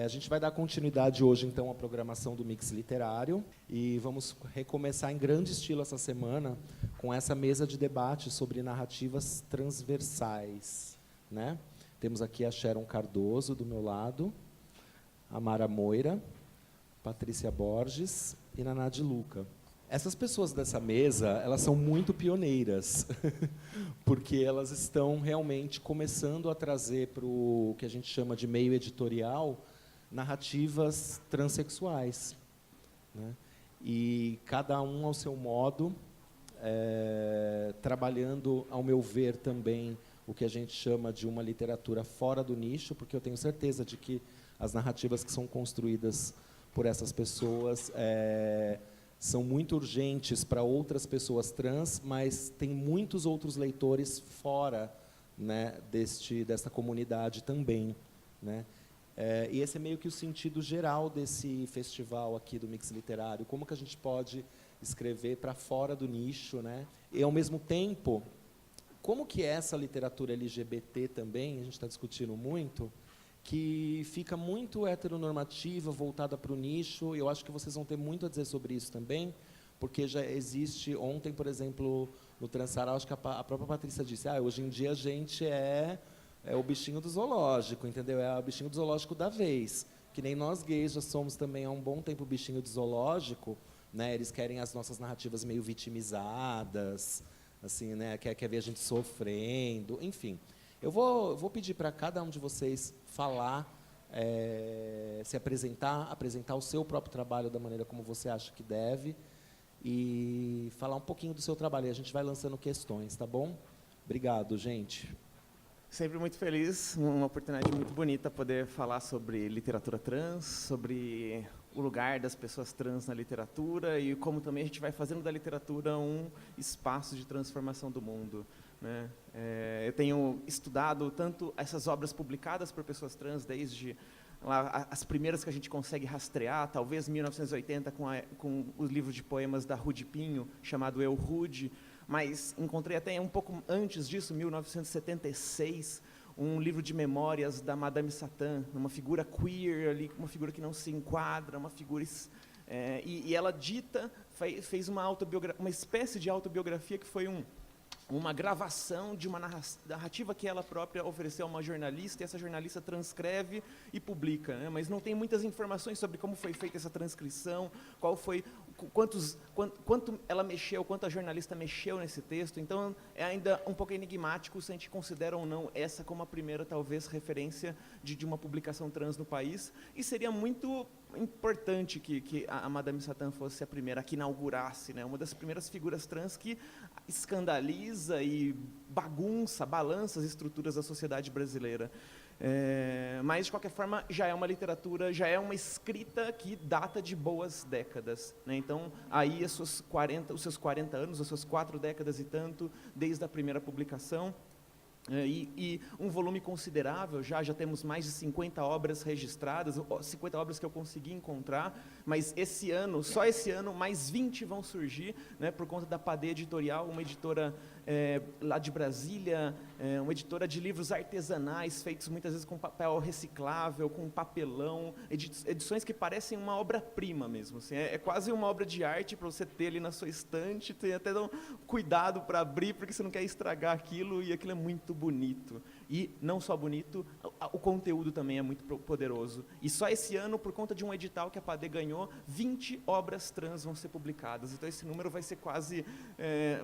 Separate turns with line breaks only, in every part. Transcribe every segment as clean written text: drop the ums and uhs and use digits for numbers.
A gente vai dar continuidade hoje, então, à programação do Mix Literário e vamos recomeçar em grande estilo essa semana com essa mesa de debate sobre narrativas transversais, né? Temos aqui a Sharon Cardoso, do meu lado, a Mara Moira, Patrícia Borges e Naná de Luca. Essas pessoas dessa mesa, elas são muito pioneiras, porque elas estão realmente começando a trazer para o que a gente chama de meio editorial narrativas transexuais, né? E cada um ao seu modo, trabalhando, ao meu ver, também o que a gente chama de uma literatura fora do nicho, porque eu tenho certeza de que as narrativas que são construídas por essas pessoas são muito urgentes para outras pessoas trans, mas tem muitos outros leitores fora, né, desta comunidade também, né? E esse é meio que o sentido geral desse festival aqui do Mix Literário, como que a gente pode escrever para fora do nicho, né? E, ao mesmo tempo, como que essa literatura LGBT também, a gente está discutindo muito, que fica muito heteronormativa, voltada para o nicho. Eu acho que vocês vão ter muito a dizer sobre isso também, porque já existe, ontem, por exemplo, no Transaral, acho que a própria Patrícia disse, hoje em dia a gente é o bichinho do zoológico, entendeu? É o bichinho do zoológico da vez, que nem nós gays já somos também há um bom tempo bichinho do zoológico, né? Eles querem as nossas narrativas meio vitimizadas, assim, né? Quer ver a gente sofrendo, enfim. Eu vou pedir para cada um de vocês falar, se apresentar o seu próprio trabalho da maneira como você acha que deve e falar um pouquinho do seu trabalho. E a gente vai lançando questões, tá bom? Obrigado, gente.
Sempre muito feliz, uma oportunidade muito bonita poder falar sobre literatura trans, sobre o lugar das pessoas trans na literatura e como também a gente vai fazendo da literatura um espaço de transformação do mundo, né? Eu tenho estudado tanto essas obras publicadas por pessoas trans, desde lá, as primeiras que a gente consegue rastrear, talvez 1980, com o livro de poemas da Rude Pinho, chamado Eu, Rude, mas encontrei até um pouco antes disso, 1976, um livro de memórias da Madame Satã, uma figura queer, ali, uma figura que não se enquadra, uma figura... e ela fez uma espécie de autobiografia que foi uma gravação de uma narrativa que ela própria ofereceu a uma jornalista, e essa jornalista transcreve e publica, né? Mas não tem muitas informações sobre como foi feita essa transcrição, quanto ela mexeu, quanto a jornalista mexeu nesse texto. Então, é ainda um pouco enigmático se a gente considera ou não essa como a primeira, talvez, referência de uma publicação trans no país, e seria muito importante que a Madame Satã fosse a primeira, que inaugurasse, né? Uma das primeiras figuras trans que escandaliza e balança as estruturas da sociedade brasileira. Mas, de qualquer forma, já é uma literatura, já é uma escrita que data de boas décadas, né? Então, aí os seus 40 anos, as suas 4 décadas e tanto, desde a primeira publicação, e um volume considerável, já temos mais de 50 obras registradas, 50 obras que eu consegui encontrar, mas só esse ano, mais 20 vão surgir, né, por conta da Padê Editorial, uma editora lá de Brasília, uma editora de livros artesanais, feitos muitas vezes com papel reciclável, com papelão, edições que parecem uma obra-prima mesmo, assim, é quase uma obra de arte para você ter ali na sua estante, tem até um cuidado para abrir, porque você não quer estragar aquilo, e aquilo é muito bonito. E não só bonito, o conteúdo também é muito poderoso. E só esse ano, por conta de um edital que a Padê ganhou, 20 obras trans vão ser publicadas. Então esse número vai ser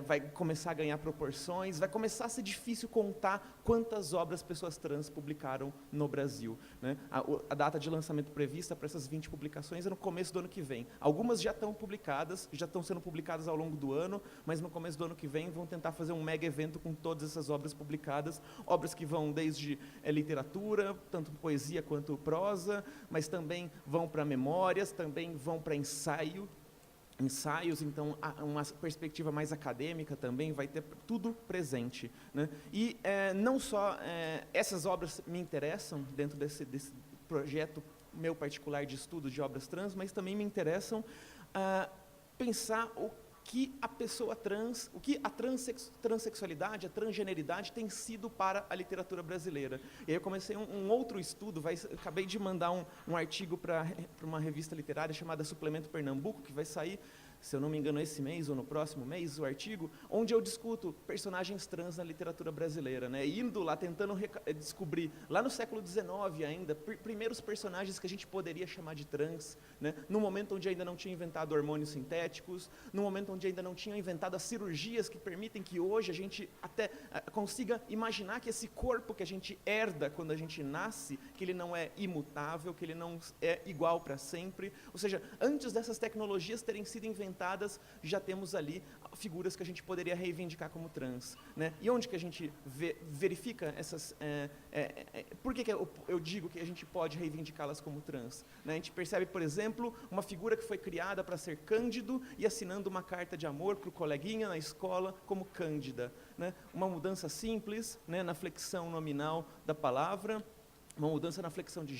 vai começar a ganhar proporções, vai começar a ser difícil contar quantas obras pessoas trans publicaram no Brasil, né? A data de lançamento prevista para essas 20 publicações é no começo do ano que vem. Algumas já estão publicadas, já estão sendo publicadas ao longo do ano, mas no começo do ano que vem vão tentar fazer um mega evento com todas essas obras publicadas, obras que vão desde literatura, tanto poesia quanto prosa, mas também vão para memórias, também vão para ensaios, então uma perspectiva mais acadêmica também vai ter tudo presente, né? E não só essas obras me interessam dentro desse projeto meu particular de estudo de obras trans, mas também me interessam pensar que a pessoa trans, o que a transexualidade, a transgeneridade tem sido para a literatura brasileira. E aí eu comecei um outro estudo, acabei de mandar um artigo para uma revista literária chamada Suplemento Pernambuco, que vai sair, se eu não me engano, esse mês ou no próximo mês, o artigo, onde eu discuto personagens trans na literatura brasileira, né? Indo lá, tentando descobrir, lá no século XIX ainda, primeiros personagens que a gente poderia chamar de trans, né? No momento onde ainda não tinha inventado hormônios sintéticos, no momento onde ainda não tinha inventado as cirurgias que permitem que hoje a gente até consiga imaginar que esse corpo que a gente herda quando a gente nasce, que ele não é imutável, que ele não é igual para sempre. Ou seja, antes dessas tecnologias terem sido inventadas, já temos ali figuras que a gente poderia reivindicar como trans, né? E onde que a gente verifica essas... por que eu digo que a gente pode reivindicá-las como trans? Né? A gente percebe, por exemplo, uma figura que foi criada para ser Cândido e assinando uma carta de amor para o coleguinha na escola como Cândida, né? Uma mudança simples, né, na flexão nominal da palavra, uma mudança na flexão de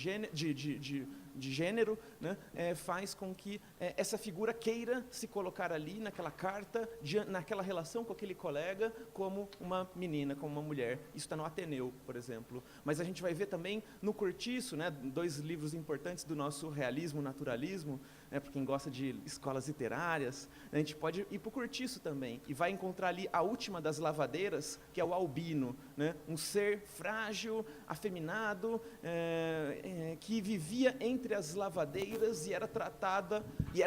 gênero, né, faz com que essa figura queira se colocar ali naquela carta, naquela relação com aquele colega, como uma menina, como uma mulher. Isso está no Ateneu, por exemplo. Mas a gente vai ver também no Cortiço, né, 2 livros importantes do nosso realismo, naturalismo, né, para quem gosta de escolas literárias, a gente pode ir para o Cortiço também, e vai encontrar ali a última das lavadeiras, que é o Albino, né, um ser frágil, afeminado, que vivia entre as lavadeiras e era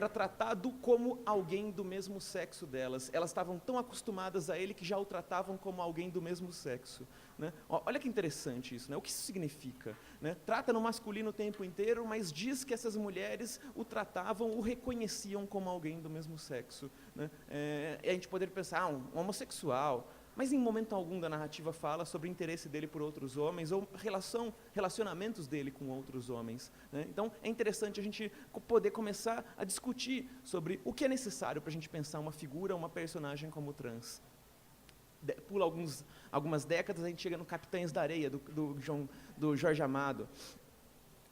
tratado como alguém do mesmo sexo delas. Elas estavam tão acostumadas a ele que já o tratavam como alguém do mesmo sexo, né? Olha que interessante isso, né? O que isso significa, né? Trata no masculino o tempo inteiro, mas diz que essas mulheres o tratavam, o reconheciam como alguém do mesmo sexo, né? E a gente poderia pensar, um homossexual, mas em momento algum da narrativa fala sobre o interesse dele por outros homens ou relacionamentos dele com outros homens, né? Então é interessante a gente poder começar a discutir sobre o que é necessário para a gente pensar uma figura, uma personagem como trans. Pula algumas décadas, a gente chega no Capitães da Areia, do Jorge Amado.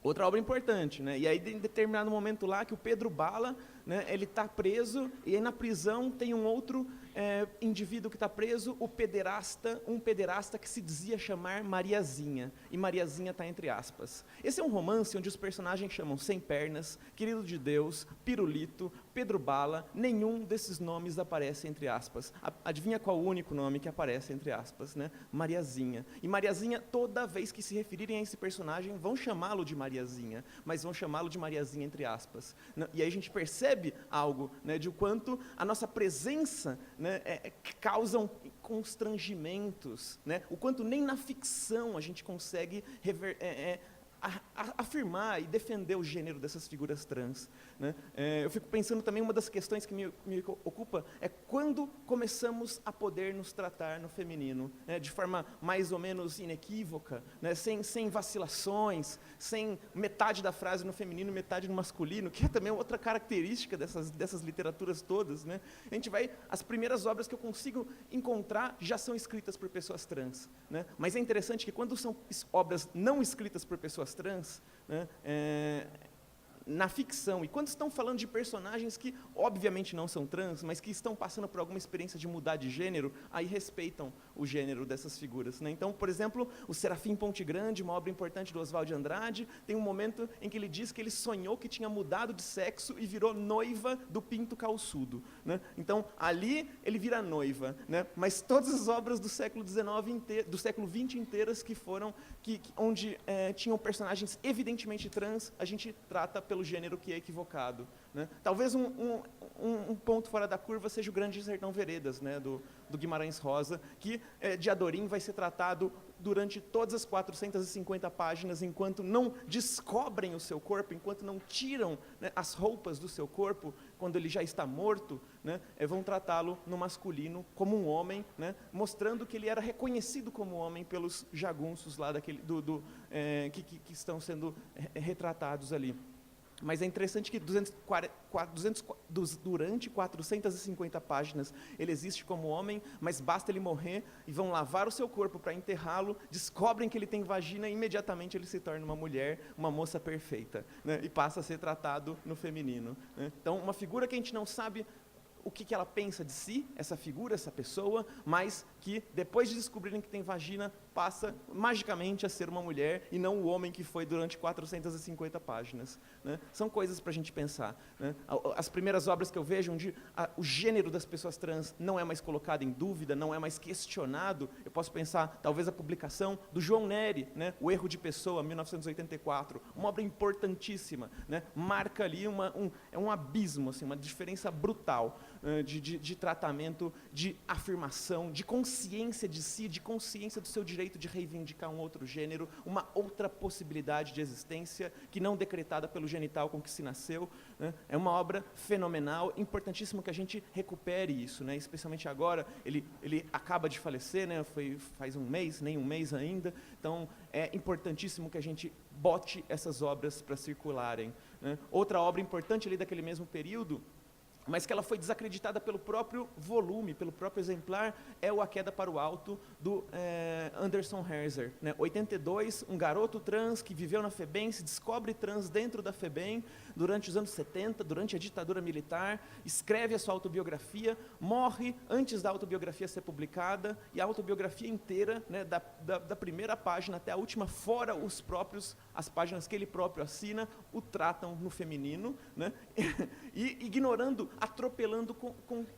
Outra obra importante, né? E aí, em determinado momento lá, que o Pedro Bala, né, ele está preso, e aí na prisão tem um outro indivíduo que está preso, um pederasta que se dizia chamar Mariazinha, e Mariazinha está entre aspas. Esse é um romance onde os personagens chamam Sem Pernas, Querido de Deus, Pirulito, Pedro Bala, nenhum desses nomes aparece entre aspas. Adivinha qual o único nome que aparece entre aspas, né? Mariazinha. E Mariazinha, toda vez que se referirem a esse personagem, vão chamá-lo de Mariazinha, mas vão chamá-lo de Mariazinha entre aspas. E aí a gente percebe algo, né, de o quanto a nossa presença, né, causam constrangimentos, né, o quanto nem na ficção a gente consegue afirmar e defender o gênero dessas figuras trans, né? Eu fico pensando também, uma das questões que me ocupa é quando começamos a poder nos tratar no feminino, né, de forma mais ou menos inequívoca, né, sem vacilações, sem metade da frase no feminino, metade no masculino, que é também outra característica dessas literaturas todas, né? As primeiras obras que eu consigo encontrar já são escritas por pessoas trans, né? Mas é interessante que quando são obras não escritas por pessoas trans, né, na ficção, e quando estão falando de personagens que obviamente não são trans, mas que estão passando por alguma experiência de mudar de gênero, aí respeitam o gênero dessas figuras, né? Então, por exemplo, o Serafim Ponte Grande, uma obra importante do Oswald de Andrade, tem um momento em que ele diz que ele sonhou que tinha mudado de sexo e virou noiva do Pinto Calçudo, né? Então, ali ele vira noiva, né? Mas todas as obras do século XIX do século XX inteiras onde tinham personagens evidentemente trans, a gente trata pelo gênero que é equivocado, né? Talvez um ponto fora da curva seja o Grande Sertão Veredas, né, do Guimarães Rosa, que de Adorim vai ser tratado durante todas as 450 páginas, enquanto não descobrem o seu corpo, enquanto não tiram, né, as roupas do seu corpo, quando ele já está morto, né, vão tratá-lo no masculino como um homem, né, mostrando que ele era reconhecido como homem pelos jagunços lá que estão sendo retratados ali. Mas é interessante que durante 450 páginas ele existe como homem, mas basta ele morrer e vão lavar o seu corpo para enterrá-lo, descobrem que ele tem vagina e imediatamente ele se torna uma mulher, uma moça perfeita, né, e passa a ser tratado no feminino, né? Então, uma figura que a gente não sabe o que ela pensa de si, essa figura, essa pessoa, mas que depois de descobrirem que tem vagina, passa magicamente a ser uma mulher e não o homem que foi durante 450 páginas. Né? São coisas para a gente pensar. Né? As primeiras obras que eu vejo, onde o gênero das pessoas trans não é mais colocado em dúvida, não é mais questionado, eu posso pensar, talvez, a publicação do João Nery, né? O Erro de Pessoa, 1984, uma obra importantíssima, né? Marca ali um abismo, assim, uma diferença brutal de tratamento, de afirmação, de consciência de si, de consciência do seu direito de reivindicar um outro gênero, uma outra possibilidade de existência que não decretada pelo genital com que se nasceu. Né? É uma obra fenomenal, importantíssimo que a gente recupere isso, né? Especialmente agora, ele acaba de falecer, né? Faz um mês, nem um mês ainda, então é importantíssimo que a gente bote essas obras para circularem. Né? Outra obra importante ali daquele mesmo período, mas que ela foi desacreditada pelo próprio volume, pelo próprio exemplar, é o A Queda para o Alto, do Anderson Herzer. Né? 82, um garoto trans que viveu na FEBEM, se descobre trans dentro da FEBEM, durante os anos 70, durante a ditadura militar, escreve a sua autobiografia, morre antes da autobiografia ser publicada, e a autobiografia inteira, né, da primeira página até a última, fora as páginas que ele próprio assina, o tratam no feminino, né? E ignorando, atropelando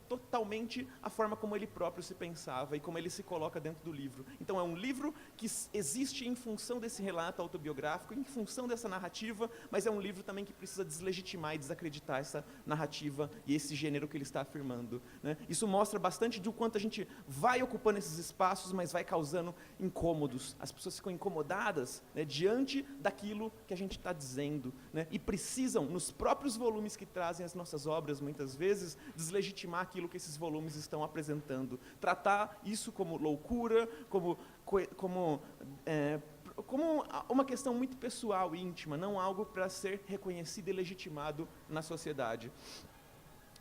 totalmente a forma como ele próprio se pensava e como ele se coloca dentro do livro. Então é um livro que existe em função desse relato autobiográfico, em função dessa narrativa, mas é um livro também que precisa deslegitimar e desacreditar essa narrativa e esse gênero que ele está afirmando. Né? Isso mostra bastante do quanto a gente vai ocupando esses espaços, mas vai causando incômodos. As pessoas ficam incomodadas, né, diante daquilo que a gente está dizendo, né, e precisam, nos próprios volumes que trazem as nossas obras, muitas vezes, deslegitimar aquilo que esses volumes estão apresentando. Tratar isso como loucura, como uma questão muito pessoal e íntima, não algo para ser reconhecido e legitimado na sociedade.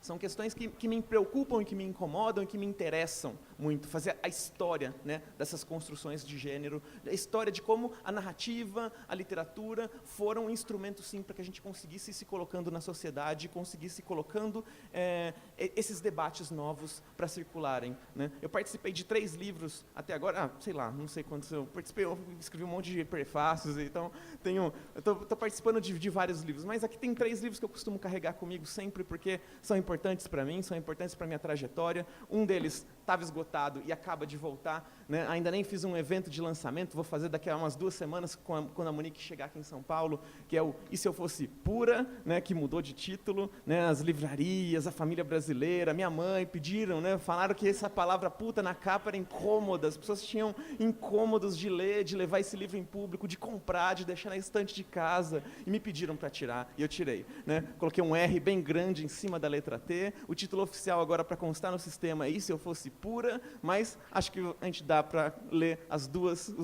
São questões que me preocupam e que me incomodam e que me interessam muito, fazer a história, né, dessas construções de gênero, a história de como a narrativa, a literatura foram um instrumento, sim, para que a gente conseguisse se colocando na sociedade, conseguisse colocando esses debates novos para circularem. Né? Eu participei de 3 livros até agora, sei lá, não sei quantos eu participei, eu escrevi um monte de prefácios, então eu estou participando de vários livros, mas aqui tem 3 livros que eu costumo carregar comigo sempre, porque são importantes para mim, são importantes para a minha trajetória. Um deles estava esgotado e acaba de voltar, né? Ainda nem fiz um evento de lançamento, vou fazer daqui a umas 2 semanas, quando a Monique chegar aqui em São Paulo, que é o E Se Eu Fosse Pura, né? Que mudou de título, né? As livrarias, a família brasileira, minha mãe pediram, né? Falaram que essa palavra puta na capa era incômoda, as pessoas tinham incômodos de ler, de levar esse livro em público, de comprar, de deixar na estante de casa, e me pediram para tirar, e eu tirei. Né? Coloquei um R bem grande em cima da letra T, o título oficial agora para constar no sistema é E Se Eu Fosse Pura, mas acho que a gente dá para ler os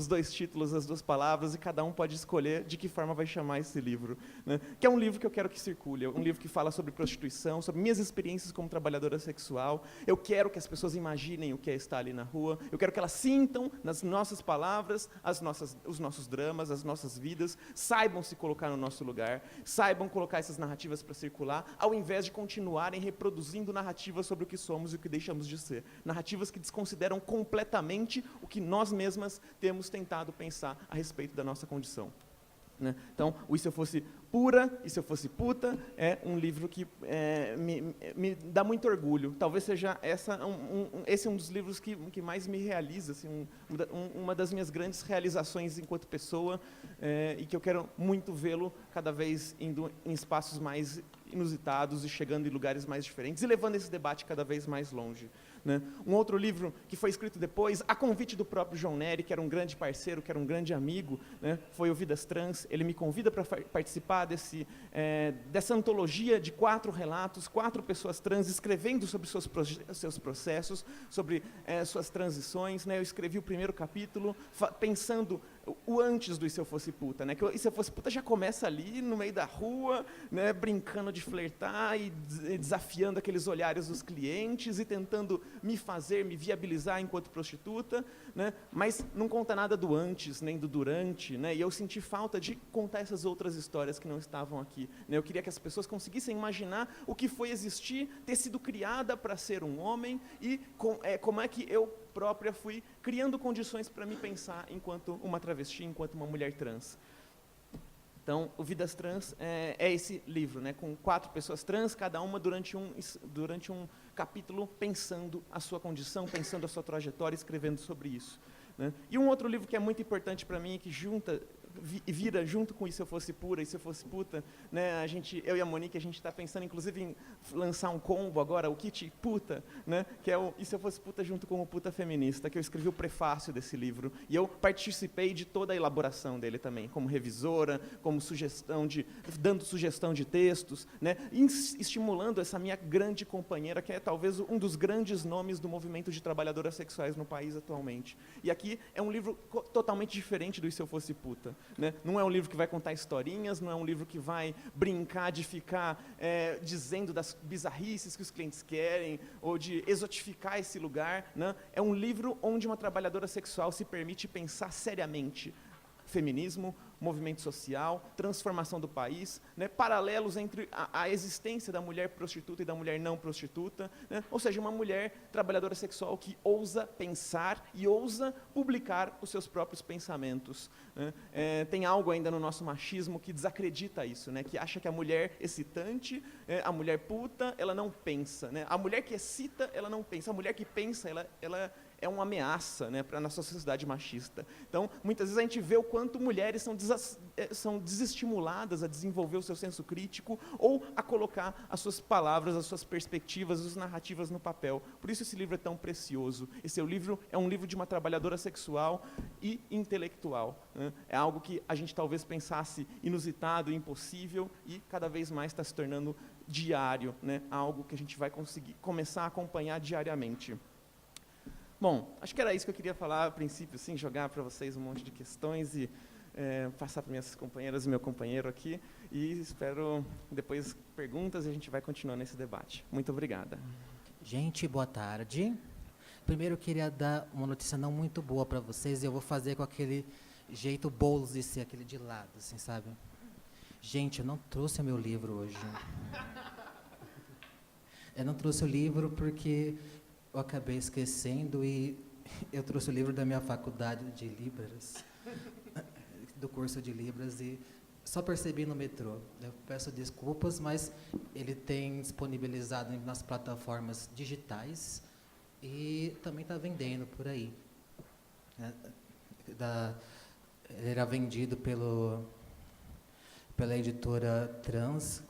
2 títulos, as 2 palavras, e cada um pode escolher de que forma vai chamar esse livro. Né? Que é um livro que eu quero que circule, um livro que fala sobre prostituição, sobre minhas experiências como trabalhadora sexual. Eu quero que as pessoas imaginem o que é estar ali na rua, eu quero que elas sintam nas nossas palavras os nossos dramas, as nossas vidas, saibam se colocar no nosso lugar, saibam colocar essas narrativas para circular, ao invés de continuarem reproduzindo narrativas sobre o que somos e o que deixamos de ser. Narrativas que desconsideram completamente o que nós mesmas temos tentado pensar a respeito da nossa condição. Né? Então, o E Se Eu Fosse Pura, E Se Eu Fosse Puta, é um livro que me dá muito orgulho. Talvez seja esse um dos livros que mais me realiza, assim, uma das minhas grandes realizações enquanto pessoa, e que eu quero muito vê-lo cada vez indo em espaços mais inusitados e chegando em lugares mais diferentes e levando esse debate cada vez mais longe. Né? Um outro livro que foi escrito depois, a convite do próprio João Nery, que era um grande parceiro, que era um grande amigo, né? Foi o Vidas Trans. Ele me convida para participar dessa antologia de 4 relatos, 4 pessoas trans escrevendo sobre seus processos, sobre suas transições. Né? Eu escrevi o primeiro capítulo pensando o antes do E Se Eu Fosse Puta, né? Que o E Se Eu Fosse Puta já começa ali no meio da rua, né? Brincando de flertar e desafiando aqueles olhares dos clientes e tentando me viabilizar enquanto prostituta, né? Mas não conta nada do antes, nem do durante, né? E eu senti falta de contar essas outras histórias que não estavam aqui, né? Eu queria que as pessoas conseguissem imaginar o que foi existir, ter sido criada para ser um homem e como é que eu própria fui criando condições para me pensar enquanto uma travesti, enquanto uma mulher trans. Então, o Vidas Trans é esse livro, né, com 4 pessoas trans, cada uma durante um capítulo pensando a sua condição, pensando a sua trajetória, escrevendo sobre isso, né. E um outro livro que é muito importante para mim, que vira junto com E Se Eu Fosse Pura, E Se Eu Fosse Puta, né, eu e a Monique, a gente está pensando, inclusive, em lançar um combo agora, o kit puta, né, que é o E Se Eu Fosse Puta junto com o Puta Feminista, que eu escrevi o prefácio desse livro, e eu participei de toda a elaboração dele também, como revisora, como dando sugestão de textos, né, estimulando essa minha grande companheira, que é talvez um dos grandes nomes do movimento de trabalhadoras sexuais no país atualmente. E aqui é um livro totalmente diferente do E Se Eu Fosse Puta, né? Não é um livro que vai contar historinhas, não é um livro que vai brincar de ficar dizendo das bizarrices que os clientes querem, ou de exotificar esse lugar, né? É um livro onde uma trabalhadora sexual se permite pensar seriamente feminismo, movimento social, transformação do país, né, paralelos entre a existência da mulher prostituta e da mulher não prostituta, né, ou seja, uma mulher trabalhadora sexual que ousa pensar e ousa publicar os seus próprios pensamentos, né. Tem algo ainda no nosso machismo que desacredita isso, né, que acha que a mulher excitante, a mulher puta, ela não pensa, né, a mulher que excita, ela não pensa, a mulher que pensa, ela é uma ameaça, né, para a nossa sociedade machista. Então, muitas vezes a gente vê o quanto mulheres são desestimuladas a desenvolver o seu senso crítico ou a colocar as suas palavras, as suas perspectivas, as suas narrativas no papel. Por isso esse livro é tão precioso. Esse livro é um livro de uma trabalhadora sexual e intelectual, né? É algo que a gente talvez pensasse inusitado, impossível, e cada vez mais está se tornando diário, né? Algo que a gente vai conseguir começar a acompanhar diariamente. Bom, acho que era isso que eu queria falar a princípio, sim, jogar para vocês um monte de questões e passar para minhas companheiras e meu companheiro aqui, e espero depois perguntas e a gente vai continuar nesse debate. Muito obrigada.
Gente, boa tarde. Primeiro eu queria dar uma notícia não muito boa para vocês, e eu vou fazer com aquele jeito Boulos de ser, aquele de lado, assim, sabe? Gente, eu não trouxe o meu livro hoje. Eu não trouxe o livro porque eu acabei esquecendo, e eu trouxe o livro da minha faculdade de Libras, do curso de Libras, e só percebi no metrô. Eu peço desculpas, mas ele tem disponibilizado nas plataformas digitais e também está vendendo por aí. Ele era vendido pela editora Trans,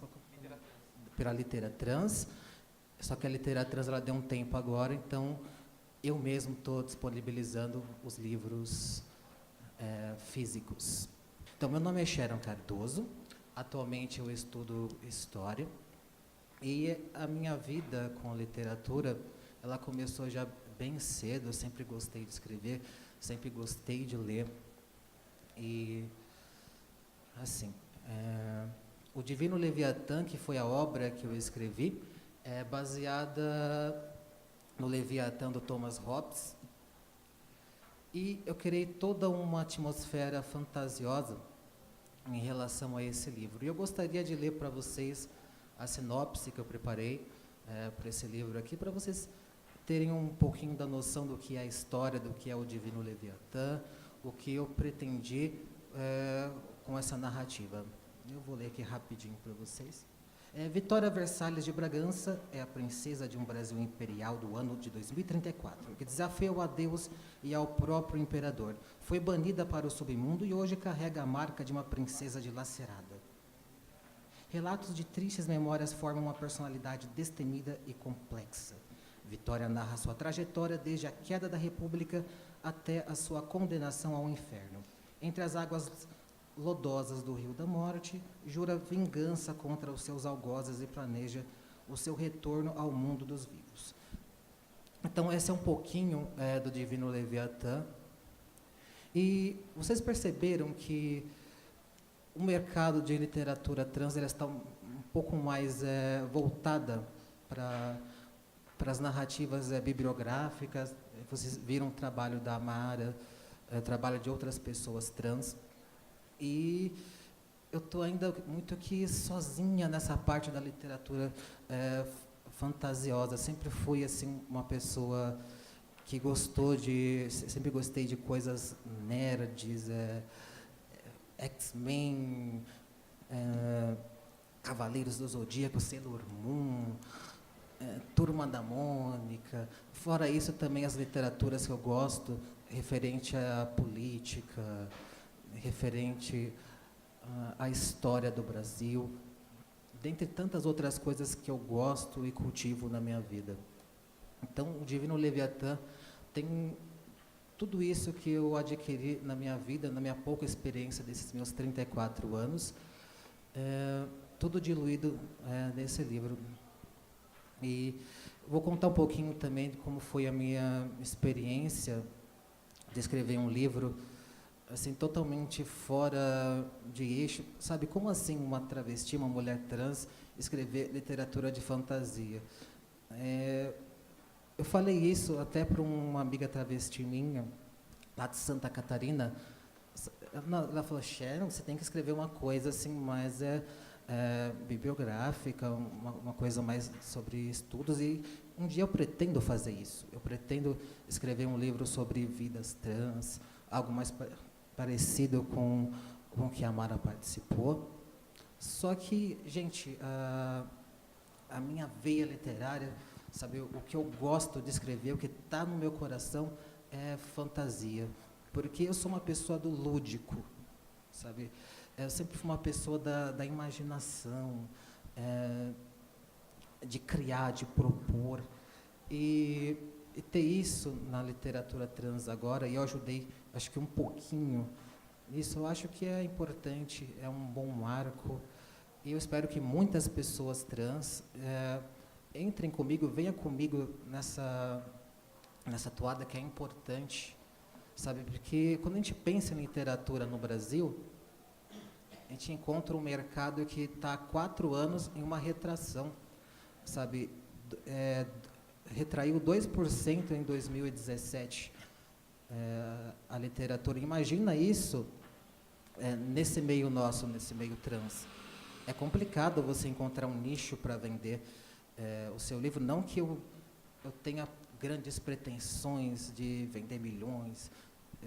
pela Literatrans. Só que a Literatrans ela deu um tempo agora, então eu mesmo estou disponibilizando os livros físicos. Então, meu nome é Sharon Cardoso, atualmente eu estudo História, e a minha vida com literatura, ela começou já bem cedo. Eu sempre gostei de escrever, sempre gostei de ler, e, assim, o Divino Leviatã, que foi a obra que eu escrevi, é baseada no Leviatã do Thomas Hobbes, e eu criei toda uma atmosfera fantasiosa em relação a esse livro. E eu gostaria de ler para vocês a sinopse que eu preparei para esse livro aqui, para vocês terem um pouquinho da noção do que é a história, do que é o Divino Leviatã, o que eu pretendi com essa narrativa. Eu vou ler aqui rapidinho para vocês. Vitória Versalhes de Bragança é a princesa de um Brasil imperial do ano de 2034, que desafiou a Deus e ao próprio imperador. Foi banida para o submundo e hoje carrega a marca de uma princesa dilacerada. Relatos de tristes memórias formam uma personalidade destemida e complexa. Vitória narra sua trajetória desde a queda da República até a sua condenação ao inferno. Entre as águas lodosas do Rio da Morte, jura vingança contra os seus algozes e planeja o seu retorno ao mundo dos vivos. Então, esse é um pouquinho do Divino Leviatã. E vocês perceberam que o mercado de literatura trans ela está um pouco mais voltada para as narrativas bibliográficas. Vocês viram o trabalho da Amara, trabalho de outras pessoas trans. E eu estou ainda muito aqui sozinha nessa parte da literatura fantasiosa. Sempre fui assim uma pessoa que sempre gostei de coisas nerds, X-Men, Cavaleiros do Zodíaco, Sailor Moon, Turma da Mônica. Fora isso, também as literaturas que eu gosto, referente à política, referente à história do Brasil, dentre tantas outras coisas que eu gosto e cultivo na minha vida. Então, o Divino Leviatã tem tudo isso que eu adquiri na minha vida, na minha pouca experiência desses meus 34 anos, tudo diluído nesse livro. E vou contar um pouquinho também de como foi a minha experiência de escrever um livro assim totalmente fora de eixo. Sabe, como assim uma travesti, uma mulher trans, escrever literatura de fantasia? Eu falei isso até para uma amiga travesti minha, lá de Santa Catarina. Ela falou: Sharon, você tem que escrever uma coisa assim mais bibliográfica, uma coisa mais sobre estudos, e um dia eu pretendo fazer isso. Eu pretendo escrever um livro sobre vidas trans, algo mais parecido com o que a Amara participou. Só que, gente, a minha veia literária, sabe, o que eu gosto de escrever, o que está no meu coração é fantasia, porque eu sou uma pessoa do lúdico, sabe? Eu sempre fui uma pessoa da imaginação, de criar, de propor, e ter isso na literatura trans agora, e eu ajudei, acho que um pouquinho nisso, eu acho que é importante, é um bom marco, e eu espero que muitas pessoas trans entrem comigo, venham comigo nessa toada que é importante, sabe? Porque quando a gente pensa em literatura no Brasil, a gente encontra um mercado que está há 4 anos em uma retração, sabe? Retraiu 2% em 2017 a literatura. Imagina isso nesse meio nosso, nesse meio trans. É complicado você encontrar um nicho para vender o seu livro. Não que eu tenha grandes pretensões de vender milhões,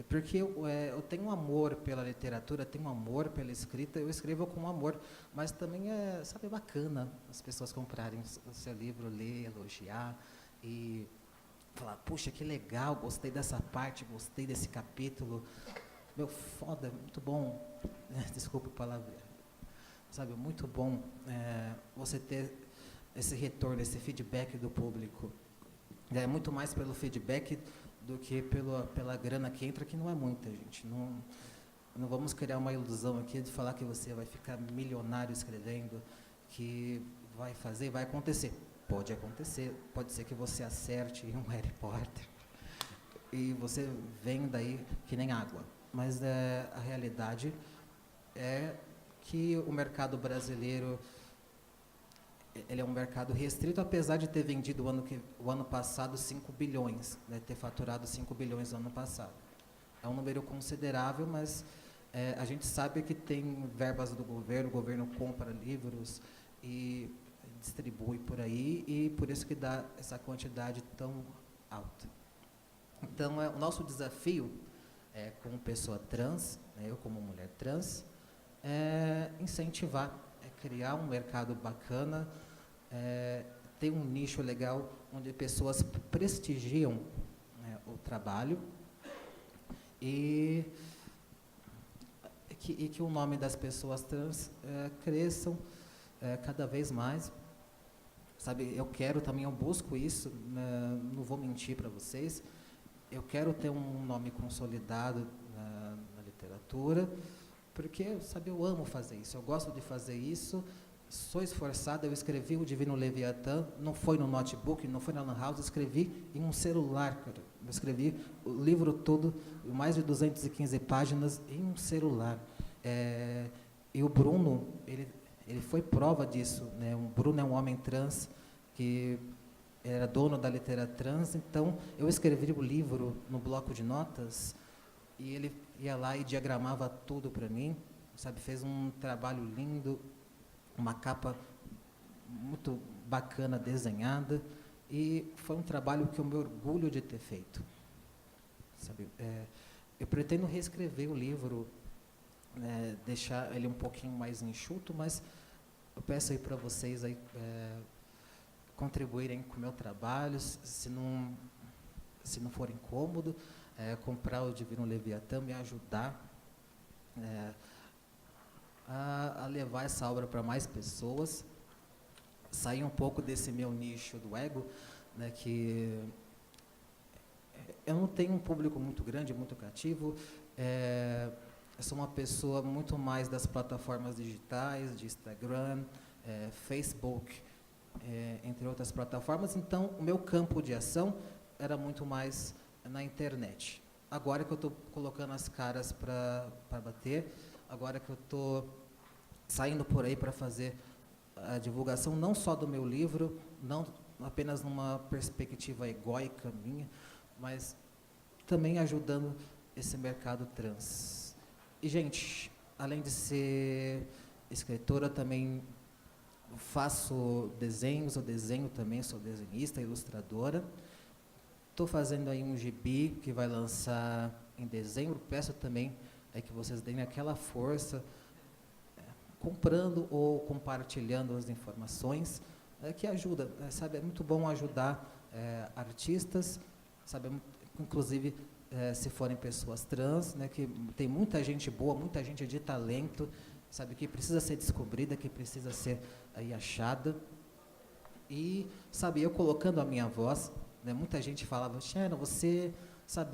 porque eu tenho um amor pela literatura, tenho um amor pela escrita, eu escrevo com amor, mas também sabe, bacana as pessoas comprarem o seu livro, ler, elogiar e falar: puxa, que legal, gostei dessa parte, gostei desse capítulo, meu, foda, muito bom, desculpa o palavreado, sabe, muito bom você ter esse retorno, esse feedback do público. É muito mais pelo feedback do que pela grana que entra, que não é muita, gente. Não vamos criar uma ilusão aqui de falar que você vai ficar milionário escrevendo, que vai acontecer. Pode acontecer, pode ser que você acerte em um Harry Potter e você venda aí que nem água. Mas a realidade é que o mercado brasileiro, ele é um mercado restrito, apesar de ter vendido o ano passado 5 bilhões, né, ter faturado 5 bilhões no ano passado. É um número considerável, mas a gente sabe que tem verbas do governo, o governo compra livros e distribui por aí, e por isso que dá essa quantidade tão alta. Então, o nosso desafio como pessoa trans, né, eu como mulher trans, é incentivar, criar um mercado bacana, ter um nicho legal onde pessoas prestigiam o trabalho e que o nome das pessoas trans cresçam cada vez mais. Sabe, eu busco isso, não vou mentir para vocês, eu quero ter um nome consolidado na literatura, porque, sabe, eu amo fazer isso, eu gosto de fazer isso, sou esforçado, eu escrevi o Divino Leviatã, não foi no notebook, não foi na lan house, eu escrevi em um celular, cara. Eu escrevi o livro todo, mais de 215 páginas, em um celular. E o Bruno, ele foi prova disso, né? O Bruno é um homem trans que era dono da Literatura Trans, então eu escrevi o livro no bloco de notas e ele ia lá e diagramava tudo para mim, sabe? Fez um trabalho lindo, uma capa muito bacana desenhada, e foi um trabalho que eu me orgulho de ter feito, sabe? Eu pretendo reescrever o livro, deixar ele um pouquinho mais enxuto, mas eu peço aí para vocês aí, contribuírem com o meu trabalho, se não for incômodo, comprar o Divino Leviatã, me ajudar a levar essa obra para mais pessoas, sair um pouco desse meu nicho do ego, né, que eu não tenho um público muito grande, muito cativo, eu sou uma pessoa muito mais das plataformas digitais, de Instagram, Facebook, entre outras plataformas, então o meu campo de ação era muito mais na internet. Agora que eu estou colocando as caras para bater, agora que eu estou saindo por aí para fazer a divulgação não só do meu livro, não apenas numa perspectiva egóica minha, mas também ajudando esse mercado trans. E, gente, além de ser escritora, também faço desenhos, eu desenho também, sou desenhista, ilustradora. Estou fazendo aí um gibi que vai lançar em dezembro, peço também que vocês deem aquela força, comprando ou compartilhando as informações, que ajuda, sabe? É muito bom ajudar artistas, sabe? Inclusive, se forem pessoas trans, né, que tem muita gente boa, muita gente de talento, sabe, que precisa ser descobrida, que precisa ser aí achada. E, sabe, eu colocando a minha voz, né, muita gente falava, Shannon, você, sabe,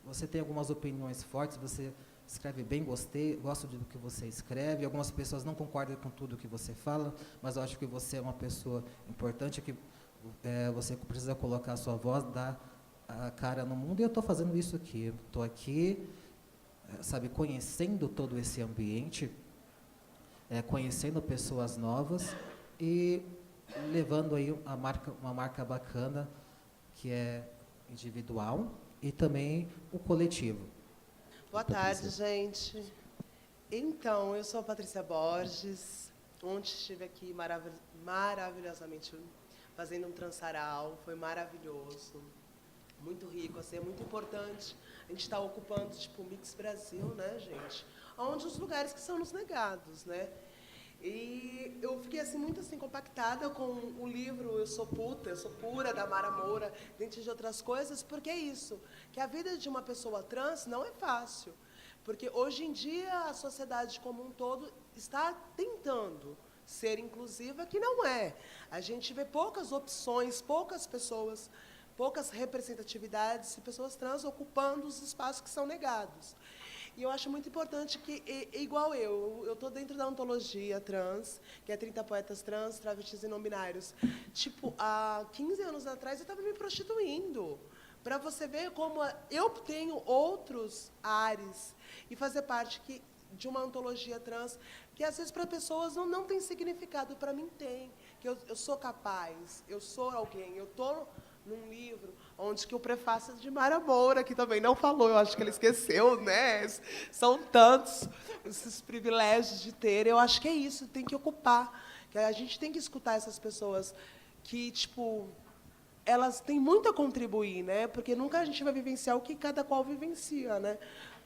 você tem algumas opiniões fortes, você escreve bem, gosto do que você escreve, algumas pessoas não concordam com tudo que você fala, mas eu acho que você é uma pessoa importante, que você precisa colocar a sua voz, dar a cara no mundo, e eu estou fazendo isso aqui. Estou aqui, sabe, conhecendo todo esse ambiente, conhecendo pessoas novas e levando aí uma marca bacana, que é individual, e também o coletivo.
Boa tarde, gente. Então, eu sou a Patrícia Borges. Ontem estive aqui maravilhosamente fazendo um transaral, foi maravilhoso, muito rico, assim, é muito importante. A gente está ocupando, tipo, o Mix Brasil, né, gente? Onde os lugares que são nos negados, né? E eu fiquei assim, muito assim, compactada com o livro Eu Sou Pura, da Mara Moura, dentre de outras coisas, porque é isso, que a vida de uma pessoa trans não é fácil, porque hoje em dia a sociedade como um todo está tentando ser inclusiva, que não é. A gente vê poucas opções, poucas pessoas, poucas representatividades de pessoas trans ocupando os espaços que são negados. E eu acho muito importante que, igual eu estou dentro da antologia trans, que é 30 poetas trans, travestis e não binários. Tipo, há 15 anos atrás eu estava me prostituindo, para você ver como eu tenho outros ares e fazer parte de uma antologia trans, que às vezes para pessoas não tem significado, para mim tem, que eu sou capaz, eu sou alguém, eu estou num livro onde que o prefácio de Mara Moura, que também não falou, eu acho que ele esqueceu, né? São tantos esses privilégios de ter. Eu acho que é isso, tem que ocupar. Que a gente tem que escutar essas pessoas que, tipo, elas têm muito a contribuir, né? Porque nunca a gente vai vivenciar o que cada qual vivencia, né?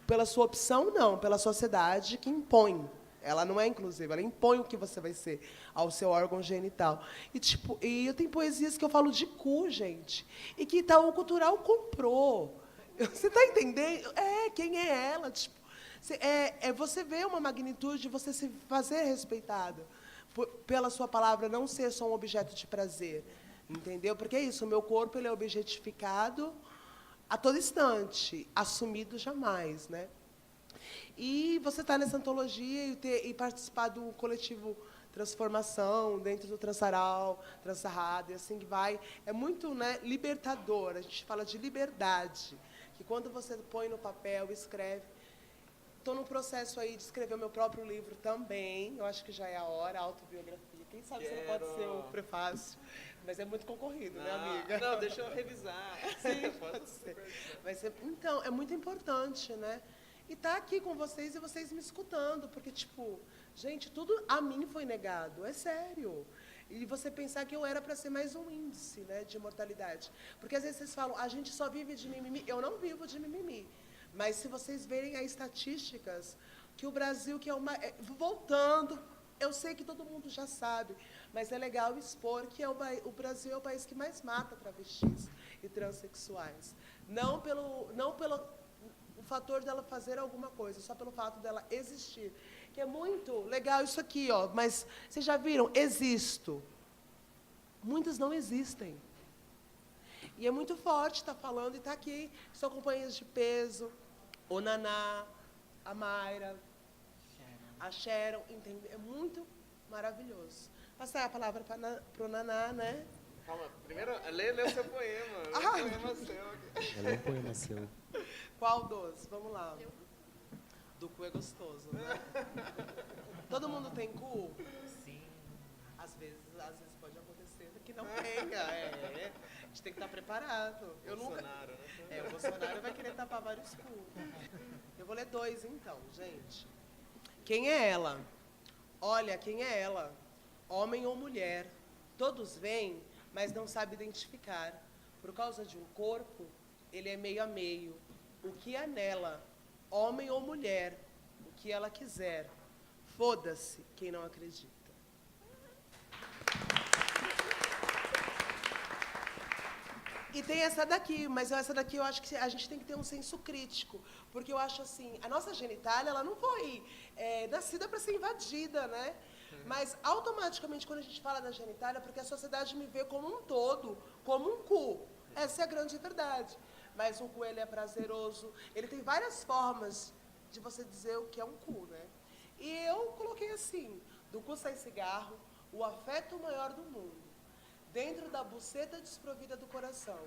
Pela sua opção, não, pela sociedade que impõe. Ela não é inclusiva, ela impõe o que você vai ser ao seu órgão genital. E eu tenho poesias que eu falo de cu, gente, e que Itaú Cultural comprou. Você está entendendo? Quem é ela? Tipo, você vê uma magnitude, você se fazer respeitada pela sua palavra, não ser só um objeto de prazer. Entendeu? Porque é isso, o meu corpo ele é objetificado a todo instante, assumido jamais, né? E você estar nessa antologia e participar do coletivo Transformação, dentro do Transaral, Transarrada, e assim que vai, é muito, né, libertador. A gente fala de liberdade, que quando você põe no papel, escreve. Estou num processo aí de escrever o meu próprio livro também, eu acho que já é a hora, a autobiografia. Quem sabe se não pode ser o prefácio, mas é muito concorrido, né, amiga?
Não, deixa eu revisar.
Sim, pode ser. Então, é muito importante, né? E estar aqui com vocês e vocês me escutando, porque, tipo, gente, tudo a mim foi negado, é sério. E você pensar que eu era para ser mais um índice, né, de mortalidade. Porque às vezes vocês falam, a gente só vive de mimimi. Eu não vivo de mimimi. Mas se vocês verem as estatísticas, que o Brasil, que é uma... voltando, eu sei que todo mundo já sabe, mas é legal expor que o Brasil é o país que mais mata travestis e transexuais. Não pelo o fator dela fazer alguma coisa, só pelo fato dela existir. Que é muito legal isso aqui, ó, mas vocês já viram? Existo. Muitas não existem. E é muito forte estar falando e estar aqui. São companheiras de peso, o Naná, a Mayra, a Sharon, entende? É muito maravilhoso. Passar a palavra para o Naná, né?
Calma, primeiro, lê o seu poema. Lê o poema seu.
Ela é um poema seu.
Qual dos? Vamos lá. Do cu é gostoso, né? Todo mundo tem cu?
Sim.
Às vezes pode acontecer que não tenha. A gente tem que estar preparado.
Bolsonaro, né?
O Bolsonaro vai querer tapar vários cu. Eu vou ler 2, então, gente. Quem é ela? Olha, quem é ela? Homem ou mulher? Todos veem, mas não sabem identificar. Por causa de um corpo, ele é meio a meio. O que há nela? Homem ou mulher? O que ela quiser. Foda-se quem não acredita. E tem essa daqui, mas essa daqui eu acho que a gente tem que ter um senso crítico, porque eu acho assim, a nossa genitália, ela não foi nascida para ser invadida, né? Mas automaticamente quando a gente fala da genitália, porque a sociedade me vê como um todo, como um cu. Essa é a grande verdade. Mas um cu, ele é prazeroso, ele tem várias formas de você dizer o que é um cu, né? E eu coloquei assim, do cu sai cigarro, o afeto maior do mundo. Dentro da buceta desprovida do coração,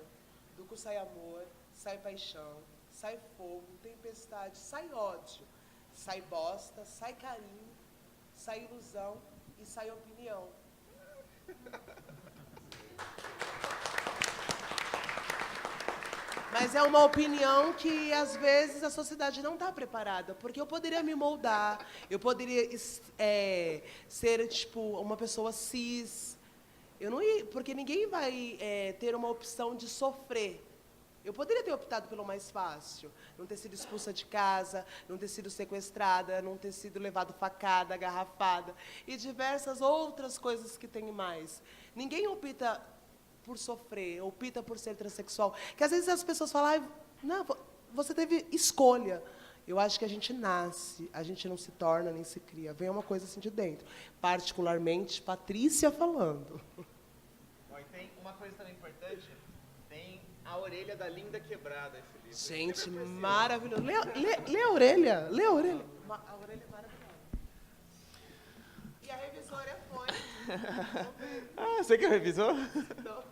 do cu sai amor, sai paixão, sai fogo, tempestade, sai ódio, sai bosta, sai carinho, sai ilusão e sai opinião. Mas é uma opinião que, às vezes, a sociedade não está preparada, porque eu poderia me moldar, eu poderia ser, tipo, uma pessoa cis. Eu não ia, porque ninguém vai ter uma opção de sofrer. Eu poderia ter optado pelo mais fácil, não ter sido expulsa de casa, não ter sido sequestrada, não ter sido levado facada, agarrafada, e diversas outras coisas que tem mais. Ninguém opta por sofrer, opta por ser transexual. Que às vezes as pessoas falam, não, você teve escolha. Eu acho que a gente nasce, a gente não se torna nem se cria. Vem uma coisa assim de dentro. Particularmente, Patrícia falando.
Bom, e tem uma coisa também importante, tem A Orelha da Linda Quebrada, esse livro.
Gente, maravilhoso. Lê a orelha, lê a orelha. A orelha é maravilhosa. E a revisora foi.
Ah, você que revisou?
Não.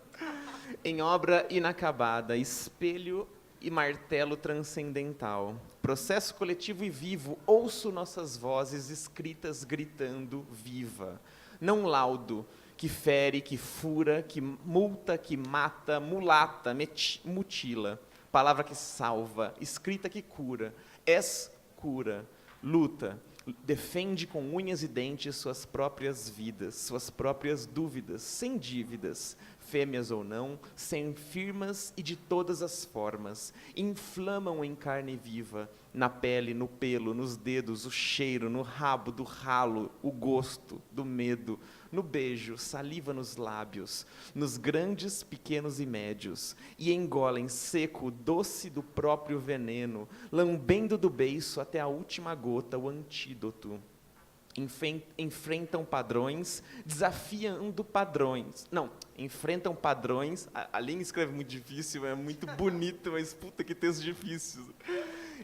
Em obra inacabada, espelho e martelo transcendental. Processo coletivo e vivo, ouço nossas vozes escritas gritando viva. Não laudo, que fere, que fura, que multa, que mata, mulata, mutila. Palavra que salva, escrita que cura. És cura, luta, defende com unhas e dentes suas próprias vidas, suas próprias dúvidas, sem dívidas, fêmeas ou não, sem firmas e de todas as formas, inflamam em carne viva, na pele, no pelo, nos dedos, o cheiro, no rabo, do ralo, o gosto, do medo, no beijo, saliva nos lábios, nos grandes, pequenos e médios, e engolem seco o doce do próprio veneno, lambendo do beiço até a última gota o antídoto. Enfrentam padrões, desafiando padrões. Não, enfrentam padrões. A linha escreve muito difícil, é muito bonito, mas puta que texto difícil.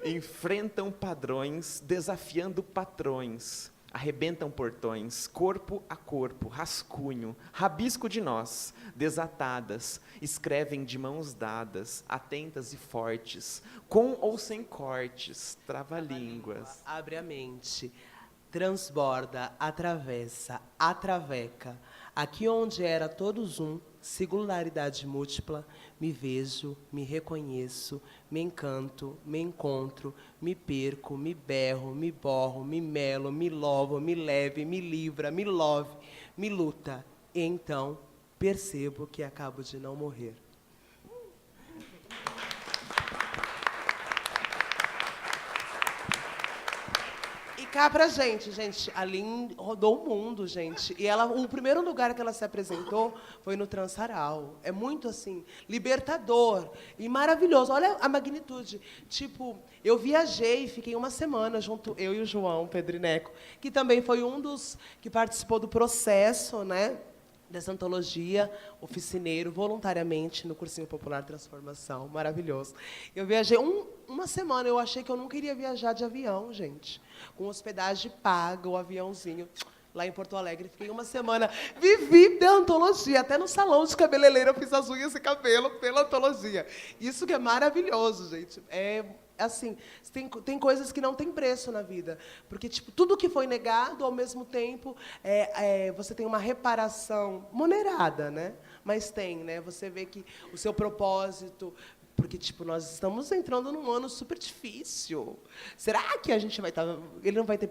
Enfrentam padrões, desafiando patrões. Arrebentam portões, corpo a corpo, rascunho, rabisco de nós, desatadas, escrevem de mãos dadas, atentas e fortes, com ou sem cortes, trava-línguas.
Abre a mente, transborda, atravessa, atraveca. Aqui onde era todos um, singularidade múltipla, me vejo, me reconheço, me encanto, me encontro, me perco, me berro, me borro, me melo, me lovo, me leve, me livra, me love, me luta. E então percebo que acabo de não morrer. Cá pra gente, a Lin rodou o mundo, gente. E ela, o primeiro lugar que ela se apresentou foi no Transaral. É muito assim, libertador e maravilhoso. Olha a magnitude. Tipo, eu viajei, fiquei uma semana junto, eu e o João Pedrineco, que também foi um dos que participou do processo, né? Dessa antologia, oficineiro, voluntariamente, no Cursinho Popular Transformação. Maravilhoso. Eu viajei uma semana, eu achei que eu nunca iria viajar de avião, gente. Com hospedagem paga, o aviãozinho, lá em Porto Alegre. Fiquei uma semana, vivi da antologia. Até no salão de cabeleireiro eu fiz as unhas e cabelo pela antologia. Isso que é maravilhoso, gente. Assim, tem coisas que não têm preço na vida. Porque tipo, tudo que foi negado, ao mesmo tempo, você tem uma reparação moderada, né? Mas tem, né? Você vê que o seu propósito... Porque tipo, nós estamos entrando num ano super difícil. Será que a gente vai estar... Ele não vai ter...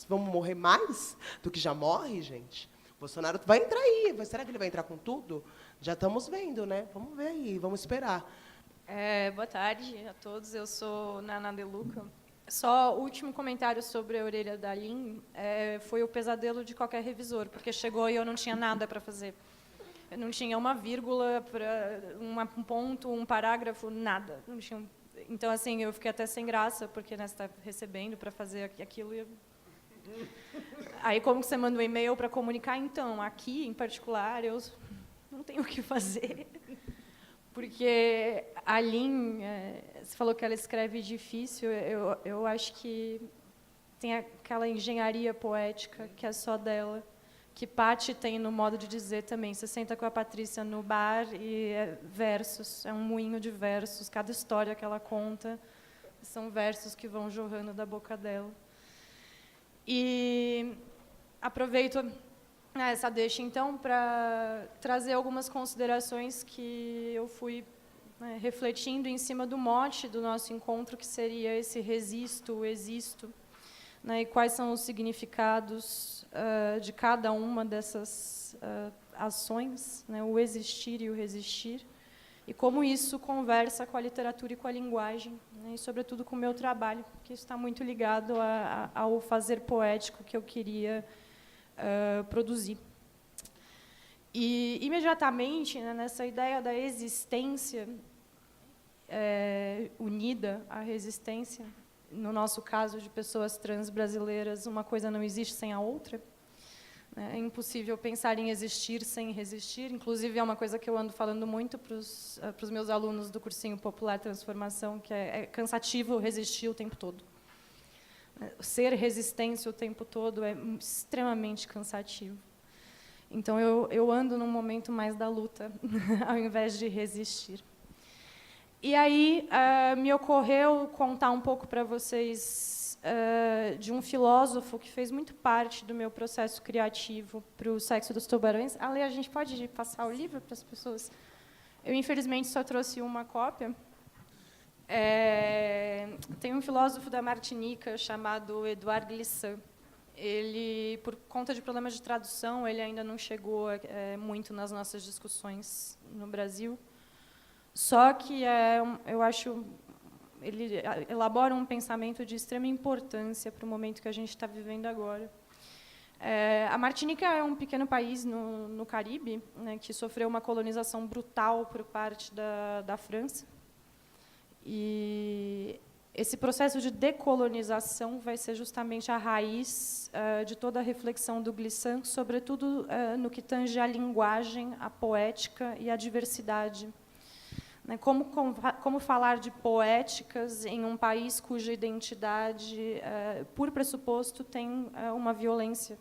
Vamos morrer mais do que já morre, gente? O Bolsonaro vai entrar aí. Será que ele vai entrar com tudo? Já estamos vendo, né? Vamos ver aí, vamos esperar.
Boa tarde a todos, eu sou Naná De Luca. Só o último comentário sobre a orelha da Lin foi o pesadelo de qualquer revisor, porque chegou e eu não tinha nada para fazer. Eu não tinha uma vírgula, um ponto, um parágrafo, nada. Não tinha. Então, assim, eu fiquei até sem graça, porque você está recebendo para fazer aquilo. Aí, como que você manda um e-mail para comunicar? Então, aqui, em particular, eu não tenho o que fazer. Porque a Lin, você falou que ela escreve difícil, eu acho que tem aquela engenharia poética que é só dela, que Patti tem no modo de dizer também. Você senta com a Patrícia no bar e versos, é um moinho de versos, cada história que ela conta são versos que vão jorrando da boca dela. E aproveito essa deixa, então, para trazer algumas considerações que eu fui refletindo em cima do mote do nosso encontro, que seria esse resisto, existo, né, e quais são os significados de cada uma dessas ações, né, o existir e o resistir, e como isso conversa com a literatura e com a linguagem, né, e, sobretudo, com o meu trabalho, que está muito ligado ao fazer poético que eu queria produzir. E, imediatamente, né, nessa ideia da existência unida à resistência, no nosso caso de pessoas trans brasileiras, uma coisa não existe sem a outra. É impossível pensar em existir sem resistir. Inclusive, é uma coisa que eu ando falando muito para os meus alunos do Cursinho Popular Transformação, que é cansativo resistir o tempo todo. Ser resistência o tempo todo é extremamente cansativo. Então, eu ando num momento mais da luta, ao invés de resistir. E aí, me ocorreu contar um pouco para vocês de um filósofo que fez muito parte do meu processo criativo para o Sexo dos Tubarões. Ale, a gente pode passar o livro para as pessoas? Eu, infelizmente, só trouxe uma cópia. Tem um filósofo da Martinica chamado Édouard Glissant. Ele, por conta de problemas de tradução, ele ainda não chegou muito nas nossas discussões no Brasil. Só que eu acho ele elabora um pensamento de extrema importância para o momento que a gente está vivendo agora. A Martinica é um pequeno país no Caribe, né, que sofreu uma colonização brutal por parte da França. E esse processo de decolonização vai ser justamente a raiz de toda a reflexão do Glissant, sobretudo no que tange à linguagem, à poética e à diversidade. Né? Como falar de poéticas em um país cuja identidade, por pressuposto, tem uma violência.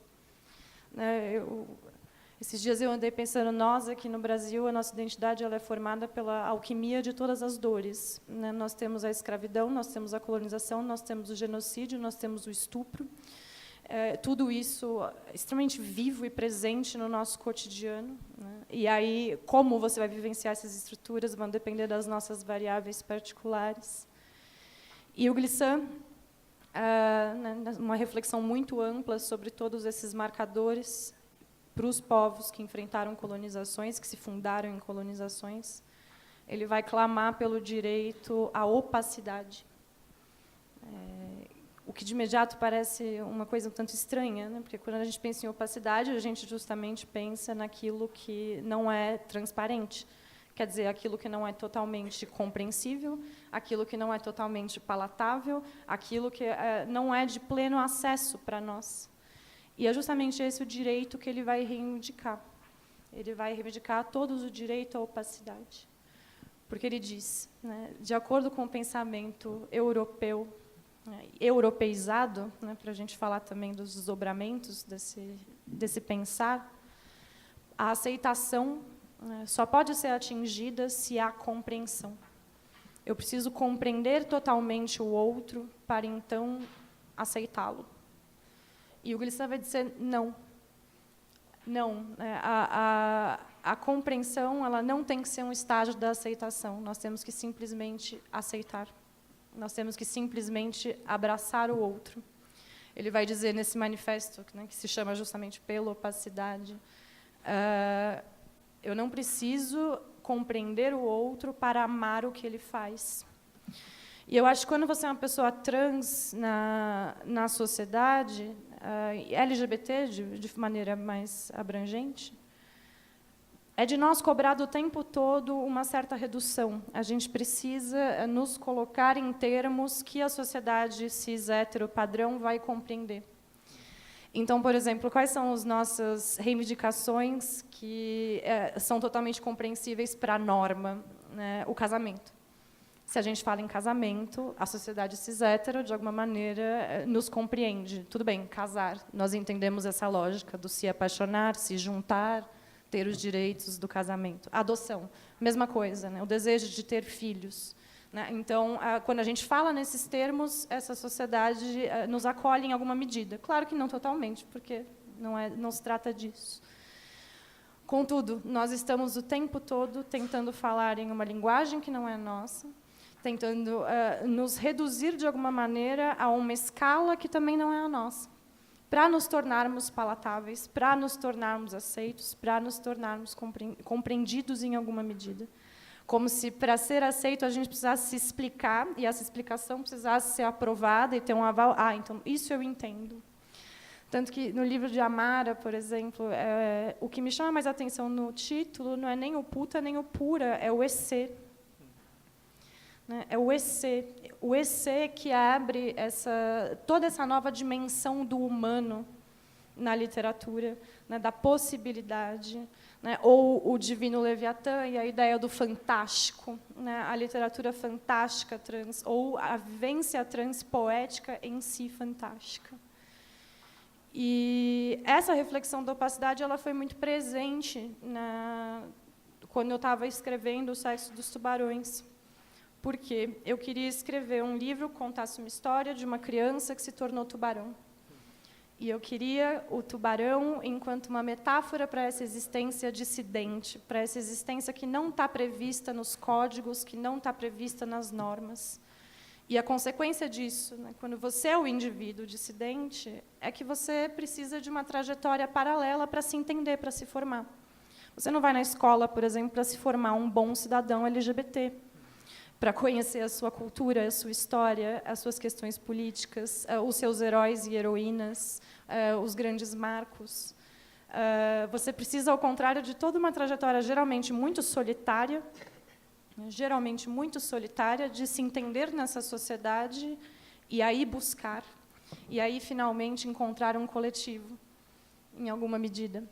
Esses dias eu andei pensando, nós aqui no Brasil, a nossa identidade ela é formada pela alquimia de todas as dores. Né? Nós temos a escravidão, nós temos a colonização, nós temos o genocídio, nós temos o estupro. Tudo isso extremamente vivo e presente no nosso cotidiano. Né? E aí, como você vai vivenciar essas estruturas vão depender das nossas variáveis particulares. E o Glissant, uma reflexão muito ampla sobre todos esses marcadores para os povos que enfrentaram colonizações, que se fundaram em colonizações, ele vai clamar pelo direito à opacidade. O que de imediato parece uma coisa um tanto estranha, né? Porque quando a gente pensa em opacidade, a gente justamente pensa naquilo que não é transparente. Quer dizer, aquilo que não é totalmente compreensível, aquilo que não é totalmente palatável, aquilo que não é de pleno acesso para nós. E é justamente esse o direito que ele vai reivindicar. Ele vai reivindicar a todos o direito à opacidade. Porque ele diz, né, de acordo com o pensamento europeu, europeizado, né, para a gente falar também dos desdobramentos desse pensar, a aceitação só pode ser atingida se há compreensão. Eu preciso compreender totalmente o outro para, então, aceitá-lo. E o Glissant vai dizer não. Não. A compreensão ela não tem que ser um estágio da aceitação. Nós temos que simplesmente aceitar. Nós temos que simplesmente abraçar o outro. Ele vai dizer nesse manifesto, né, que se chama justamente Pela Opacidade, eu não preciso compreender o outro para amar o que ele faz. E eu acho que quando você é uma pessoa trans na sociedade, LGBT de maneira mais abrangente, é de nós cobrar o tempo todo uma certa redução. A gente precisa nos colocar em termos que a sociedade cis-hétero padrão vai compreender. Então, por exemplo, quais são as nossas reivindicações que são totalmente compreensíveis para a norma? Né? O casamento. Se a gente fala em casamento, a sociedade cis-hétero, de alguma maneira, nos compreende. Tudo bem, casar. Nós entendemos essa lógica do se apaixonar, se juntar, ter os direitos do casamento. Adoção, mesma coisa, né? O desejo de ter filhos. Né? Então, quando a gente fala nesses termos, essa sociedade nos acolhe em alguma medida. Claro que não totalmente, porque não se trata disso. Contudo, nós estamos o tempo todo tentando falar em uma linguagem que não é nossa, tentando nos reduzir, de alguma maneira, a uma escala que também não é a nossa, para nos tornarmos palatáveis, para nos tornarmos aceitos, para nos tornarmos compreendidos em alguma medida. Como se, para ser aceito, a gente precisasse se explicar, e essa explicação precisasse ser aprovada e ter um aval. Então, isso eu entendo. Tanto que, no livro de Amara, por exemplo, o que me chama mais atenção no título não é nem o puta, nem o pura, é o esse. Né? É o esse que abre toda essa nova dimensão do humano na literatura, né, da possibilidade, né, ou o divino Leviatã e a ideia do fantástico, né, a literatura fantástica trans, ou a vivência trans poética em si fantástica. E essa reflexão da opacidade ela foi muito presente quando eu estava escrevendo O Sexo dos Tubarões, porque eu queria escrever um livro que contasse uma história de uma criança que se tornou tubarão. E eu queria o tubarão enquanto uma metáfora para essa existência dissidente, para essa existência que não está prevista nos códigos, que não está prevista nas normas. E a consequência disso, né, quando você é o indivíduo dissidente, é que você precisa de uma trajetória paralela para se entender, para se formar. Você não vai na escola, por exemplo, para se formar um bom cidadão LGBT, para conhecer a sua cultura, a sua história, as suas questões políticas, os seus heróis e heroínas, os grandes marcos. Você precisa, ao contrário de toda uma trajetória geralmente muito solitária, de se entender nessa sociedade e aí buscar, e aí finalmente encontrar um coletivo, em alguma medida.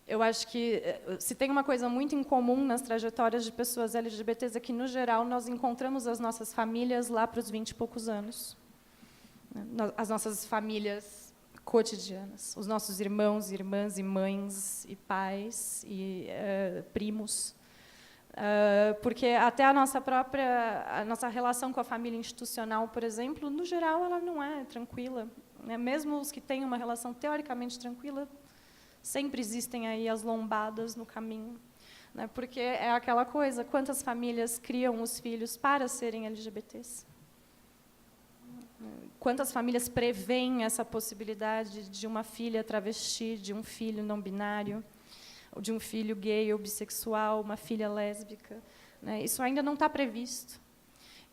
eu acho que se tem uma coisa muito em comum nas trajetórias de pessoas LGBTs é que, no geral, nós encontramos as nossas famílias lá para os 20 e poucos anos. As nossas famílias cotidianas, os nossos irmãos, irmãs e mães e pais e primos. Porque até a nossa relação com a família institucional, por exemplo, no geral, ela não é tranquila. Mesmo os que têm uma relação teoricamente tranquila, sempre existem aí as lombadas no caminho, né? Porque é aquela coisa, quantas famílias criam os filhos para serem LGBTs? Quantas famílias prevêem essa possibilidade de uma filha travesti, de um filho não binário, ou de um filho gay ou bissexual, uma filha lésbica, né? Isso ainda não está previsto.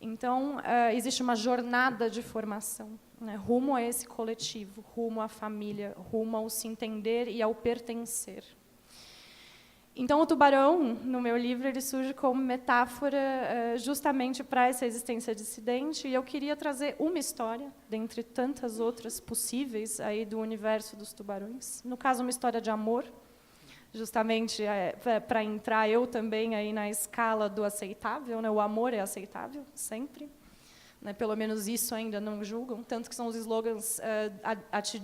Então, existe uma jornada de formação, né, rumo a esse coletivo, rumo à família, rumo ao se entender e ao pertencer. Então, o tubarão, no meu livro, ele surge como metáfora justamente para essa existência dissidente, e eu queria trazer uma história, dentre tantas outras possíveis aí do universo dos tubarões. No caso, uma história de amor, justamente para entrar eu também aí na escala do aceitável, né? O amor é aceitável, sempre. Né? Pelo menos isso ainda não julgam, tanto que são os slogans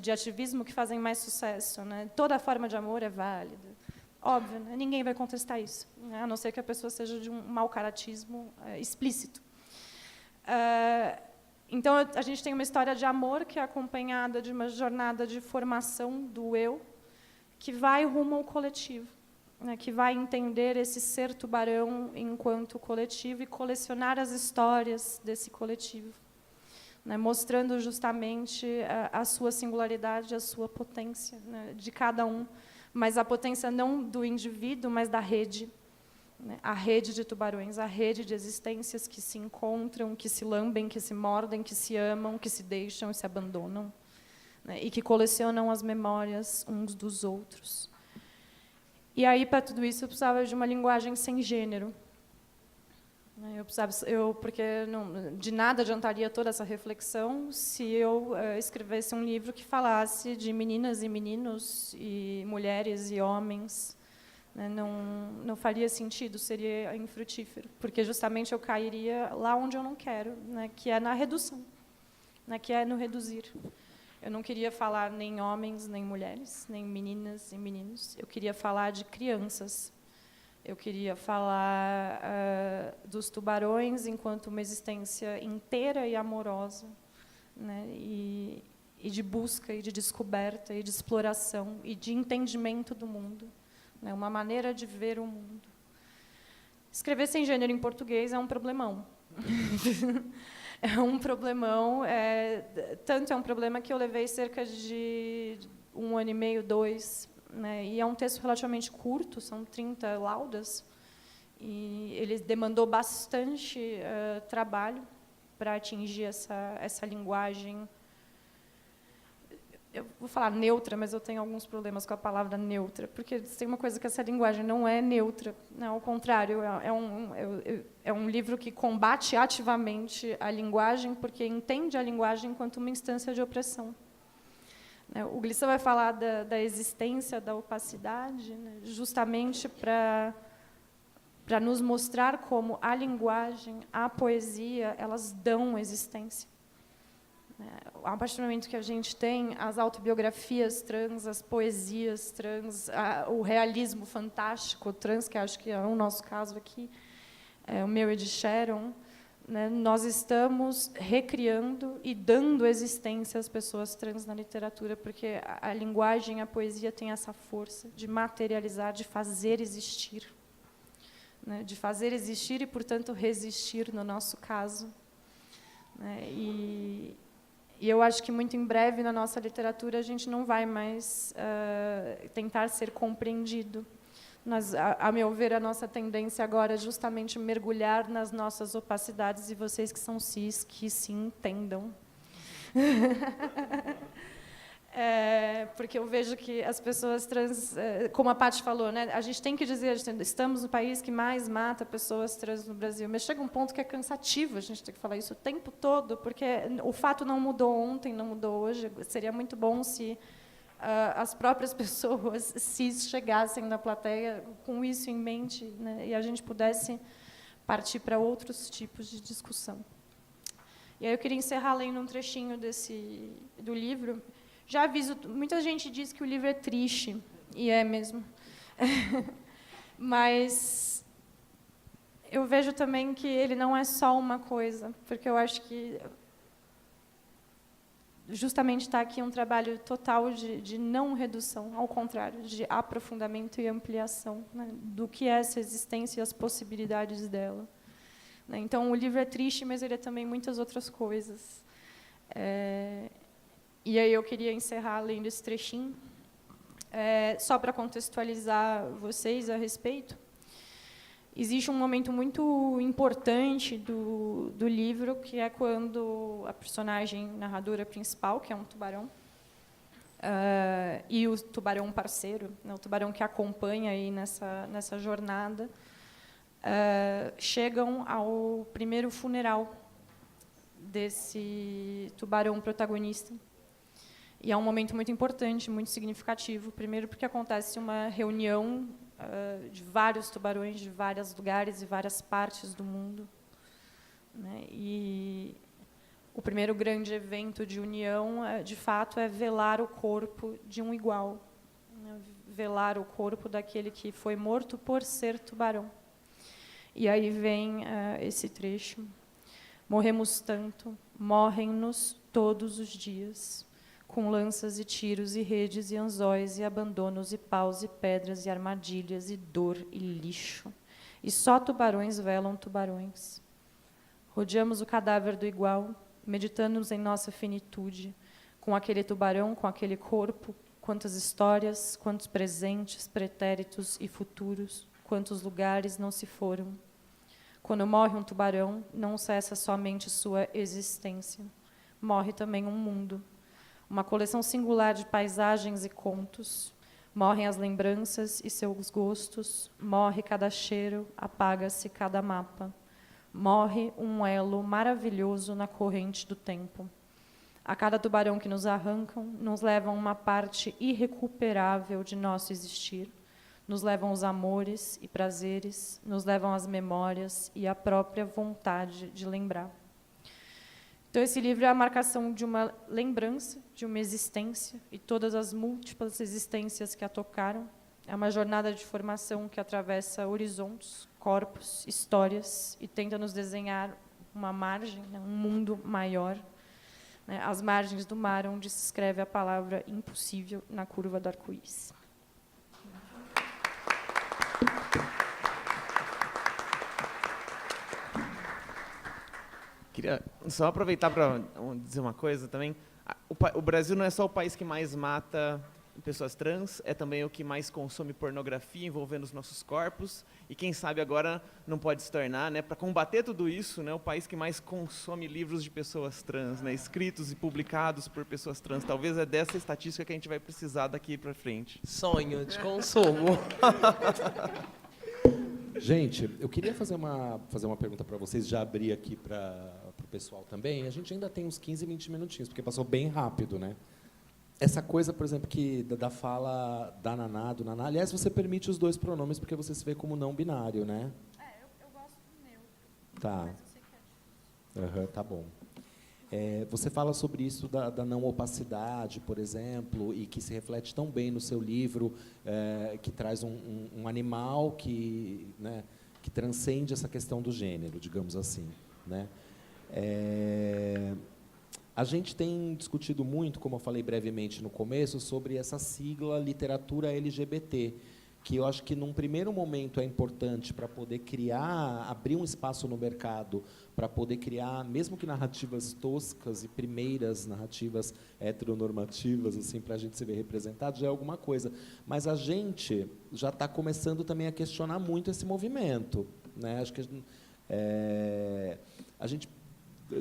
de ativismo que fazem mais sucesso. Né? Toda forma de amor é válida. Óbvio, né? Ninguém vai contestar isso, né? A não ser que a pessoa seja de um mau caratismo explícito. Então, a gente tem uma história de amor que é acompanhada de uma jornada de formação do eu, que vai rumo ao coletivo, né, que vai entender esse ser tubarão enquanto coletivo e colecionar as histórias desse coletivo, né, mostrando justamente a sua singularidade, a sua potência, né, de cada um, mas a potência não do indivíduo, mas da rede, né, a rede de tubarões, a rede de existências que se encontram, que se lambem, que se mordem, que se amam, que se deixam e se abandonam, né, e que colecionam as memórias uns dos outros. E aí, para tudo isso, eu precisava de uma linguagem sem gênero. Porque de nada adiantaria toda essa reflexão se eu escrevesse um livro que falasse de meninas e meninos, e mulheres e homens. Né, não faria sentido, seria infrutífero, porque justamente eu cairia lá onde eu não quero, né, que é na redução, né, que é no reduzir. Eu não queria falar nem homens, nem mulheres, nem meninas e meninos. Eu queria falar de crianças. Eu queria falar dos tubarões enquanto uma existência inteira e amorosa, né, e de busca, e de descoberta, e de exploração, e de entendimento do mundo, né, uma maneira de ver o mundo. Escrever sem gênero em português é um problemão. É um problemão, tanto é um problema que eu levei cerca de 1 ano e meio, 2, né, e é um texto relativamente curto, são 30 laudas, e ele demandou bastante trabalho para atingir essa linguagem. Eu vou falar neutra, mas eu tenho alguns problemas com a palavra neutra, porque tem uma coisa que essa linguagem não é neutra, né? Ao contrário, é um livro que combate ativamente a linguagem, porque entende a linguagem enquanto uma instância de opressão. Né? O Glissant vai falar da existência da opacidade, né? Justamente para nos mostrar como a linguagem, a poesia, elas dão existência. A partir do momento que a gente tem as autobiografias trans, as poesias trans, o realismo fantástico trans, que acho que é o nosso caso aqui, o meu e de Sharon, né, nós estamos recriando e dando existência às pessoas trans na literatura, porque a linguagem, a poesia tem essa força de materializar, de fazer existir, né, de fazer existir e, portanto, resistir, no nosso caso. Né, e eu acho que, muito em breve, na nossa literatura, a gente não vai mais tentar ser compreendido. A meu ver, a nossa tendência agora é justamente mergulhar nas nossas opacidades, e vocês que são cis, que se entendam. Porque eu vejo que as pessoas trans, como a Paty falou, né, a gente tem que dizer, estamos no país que mais mata pessoas trans no Brasil, mas chega um ponto que é cansativo a gente ter que falar isso o tempo todo, porque o fato não mudou ontem, não mudou hoje. Seria muito bom se as próprias pessoas cis chegassem na plateia com isso em mente, né, e a gente pudesse partir para outros tipos de discussão. E aí eu queria encerrar lendo um trechinho do livro. Já aviso, muita gente diz que o livro é triste, e é mesmo. Mas eu vejo também que ele não é só uma coisa, porque eu acho que justamente está aqui um trabalho total de não redução, ao contrário, de aprofundamento e ampliação, né, do que é essa existência e as possibilidades dela. Né. Então, o livro é triste, mas ele é também muitas outras coisas. E aí eu queria encerrar lendo esse trechinho, só para contextualizar vocês a respeito. Existe um momento muito importante do livro, que é quando a personagem narradora principal, que é um tubarão, e o tubarão parceiro, né, o tubarão que acompanha aí nessa jornada, chegam ao primeiro funeral desse tubarão protagonista. E é um momento muito importante, muito significativo. Primeiro, porque acontece uma reunião de vários tubarões de vários lugares e várias partes do mundo, né? E o primeiro grande evento de união, de fato, é velar o corpo de um igual, né? Velar o corpo daquele que foi morto por ser tubarão. E aí vem esse trecho. Morremos tanto, morrem-nos todos os dias, com lanças e tiros e redes e anzóis e abandonos e paus e pedras e armadilhas e dor e lixo. E só tubarões velam tubarões. Rodeamos o cadáver do igual, meditando-nos em nossa finitude, com aquele tubarão, com aquele corpo, quantas histórias, quantos presentes, pretéritos e futuros, quantos lugares não se foram. Quando morre um tubarão, não cessa somente sua existência, morre também um mundo. Uma coleção singular de paisagens e contos. Morrem as lembranças e seus gostos, morre cada cheiro, apaga-se cada mapa. Morre um elo maravilhoso na corrente do tempo. A cada tubarão que nos arrancam, nos levam uma parte irrecuperável de nosso existir. Nos levam os amores e prazeres, nos levam as memórias e a própria vontade de lembrar. Então, esse livro é a marcação de uma lembrança, de uma existência, e todas as múltiplas existências que a tocaram. É uma jornada de formação que atravessa horizontes, corpos, histórias, e tenta nos desenhar uma margem, né, um mundo maior, né, às margens do mar, onde se escreve a palavra impossível na curva do arco-íris.
Queria só aproveitar para dizer uma coisa também. O Brasil não é só o país que mais mata pessoas trans, é também o que mais consome pornografia envolvendo os nossos corpos, e quem sabe agora não pode se tornar, né, para combater tudo isso, né, o país que mais consome livros de pessoas trans, né, escritos e publicados por pessoas trans. Talvez é dessa estatística que a gente vai precisar daqui para frente.
Sonho de consumo.
Gente, eu queria fazer uma pergunta para vocês, já abrir aqui para o pessoal também. A gente ainda tem uns 15, 20 minutinhos, porque passou bem rápido, né? Essa coisa, por exemplo, que da fala da Naná, do Naná. Aliás, você permite os dois pronomes porque você se vê como não binário, né?
Eu gosto do neutro.
Tá.
Mas eu sei que é difícil.
Tá bom. Você fala sobre isso da não opacidade, por exemplo, e que se reflete tão bem no seu livro, que traz um animal que, né, que transcende essa questão do gênero, digamos assim, né? A gente tem discutido muito, como eu falei brevemente no começo, sobre essa sigla literatura LGBT, que eu acho que, num primeiro momento, é importante para poder abrir um espaço no mercado, para poder criar, mesmo que narrativas toscas e primeiras narrativas heteronormativas, assim, para a gente se ver representado, já é alguma coisa. Mas a gente já está começando também a questionar muito esse movimento, né? Acho que a gente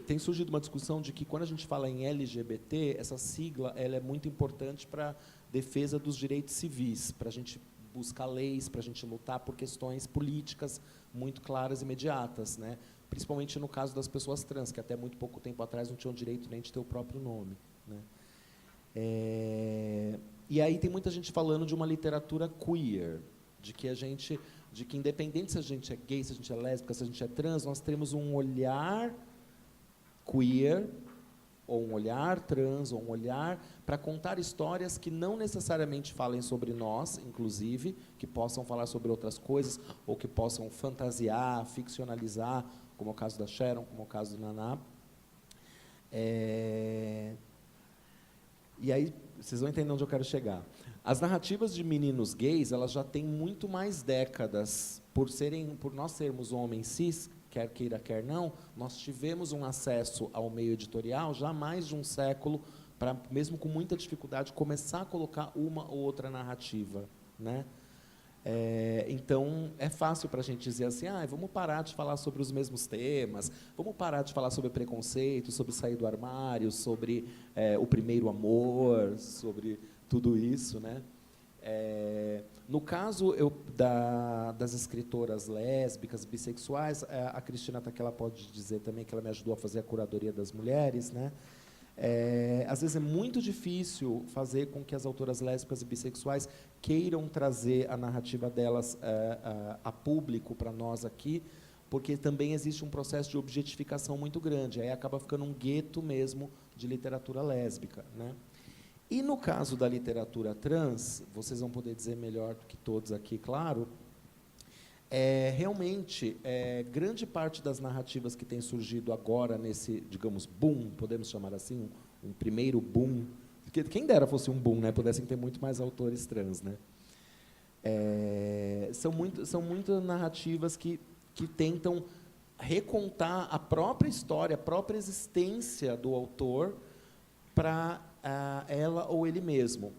tem surgido uma discussão de que, quando a gente fala em LGBT, essa sigla ela é muito importante para a defesa dos direitos civis, para a gente buscar leis, para a gente lutar por questões políticas muito claras e imediatas, né? Principalmente no caso das pessoas trans, que até muito pouco tempo atrás não tinham direito nem de ter o próprio nome, né? E aí tem muita gente falando de uma literatura queer, de que independente se a gente é gay, se a gente é lésbica, se a gente é trans, nós temos um olhar queer, ou um olhar trans, ou um olhar para contar histórias que não necessariamente falem sobre nós, inclusive, que possam falar sobre outras coisas, ou que possam fantasiar, ficcionalizar, como é o caso da Sharon, como é o caso do Naná. E aí, vocês vão entender onde eu quero chegar. As narrativas de meninos gays, elas já têm muito mais décadas, por nós sermos homens cis, quer queira, quer não, nós tivemos um acesso ao meio editorial já há mais de um século, para, mesmo com muita dificuldade, começar a colocar uma ou outra narrativa, né? Então, é fácil para a gente dizer assim, vamos parar de falar sobre os mesmos temas, vamos parar de falar sobre preconceito, sobre sair do armário, sobre o primeiro amor, sobre tudo isso, né? No caso das escritoras lésbicas, bissexuais, a Cristina Taquela pode dizer também que ela me ajudou a fazer a curadoria das mulheres, né? Às vezes é muito difícil fazer com que as autoras lésbicas e bissexuais queiram trazer a narrativa delas a público para nós aqui, porque também existe um processo de objetificação muito grande, aí acaba ficando um gueto mesmo de literatura lésbica, né? E no caso da literatura trans, vocês vão poder dizer melhor do que todos aqui, claro, realmente, grande parte das narrativas que têm surgido agora nesse, digamos, boom, podemos chamar assim, um primeiro boom, porque quem dera fosse um boom, né, pudessem ter muito mais autores trans, né? São muito narrativas que tentam recontar a própria história, a própria existência do autor para ela ou ele mesmo.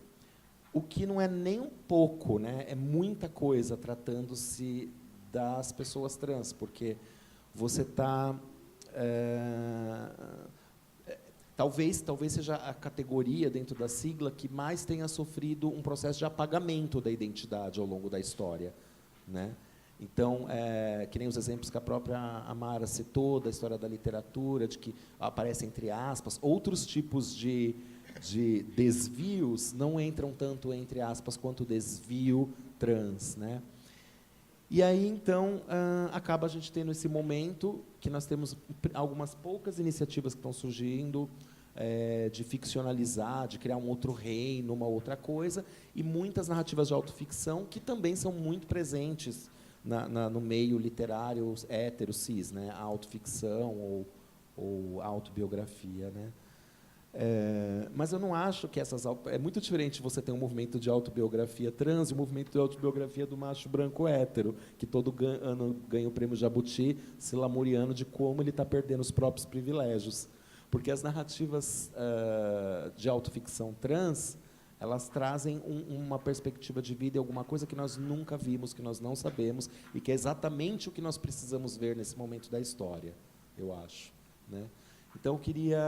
O que não é nem um pouco, né? É muita coisa tratando-se das pessoas trans, porque você está... talvez seja a categoria dentro da sigla que mais tenha sofrido um processo de apagamento da identidade ao longo da história, né? Então, que nem os exemplos que a própria Amara citou, da história da literatura, de que aparece entre aspas, outros tipos de desvios não entram tanto entre aspas quanto o desvio trans, né? E aí, então, acaba a gente tendo esse momento que nós temos algumas poucas iniciativas que estão surgindo, de ficcionalizar, de criar um outro reino, uma outra coisa, e muitas narrativas de autoficção que também são muito presentes no meio literário hétero, cis, né? A autoficção ou autobiografia, né? Mas eu não acho que é muito diferente você ter um movimento de autobiografia trans e um movimento de autobiografia do macho branco hétero, que todo ano ganha o prêmio Jabuti, se lamuriando de como ele está perdendo os próprios privilégios. Porque as narrativas de autoficção trans, elas trazem uma perspectiva de vida e alguma coisa que nós nunca vimos, que nós não sabemos, e que é exatamente o que nós precisamos ver nesse momento da história, eu acho, né? Então, eu queria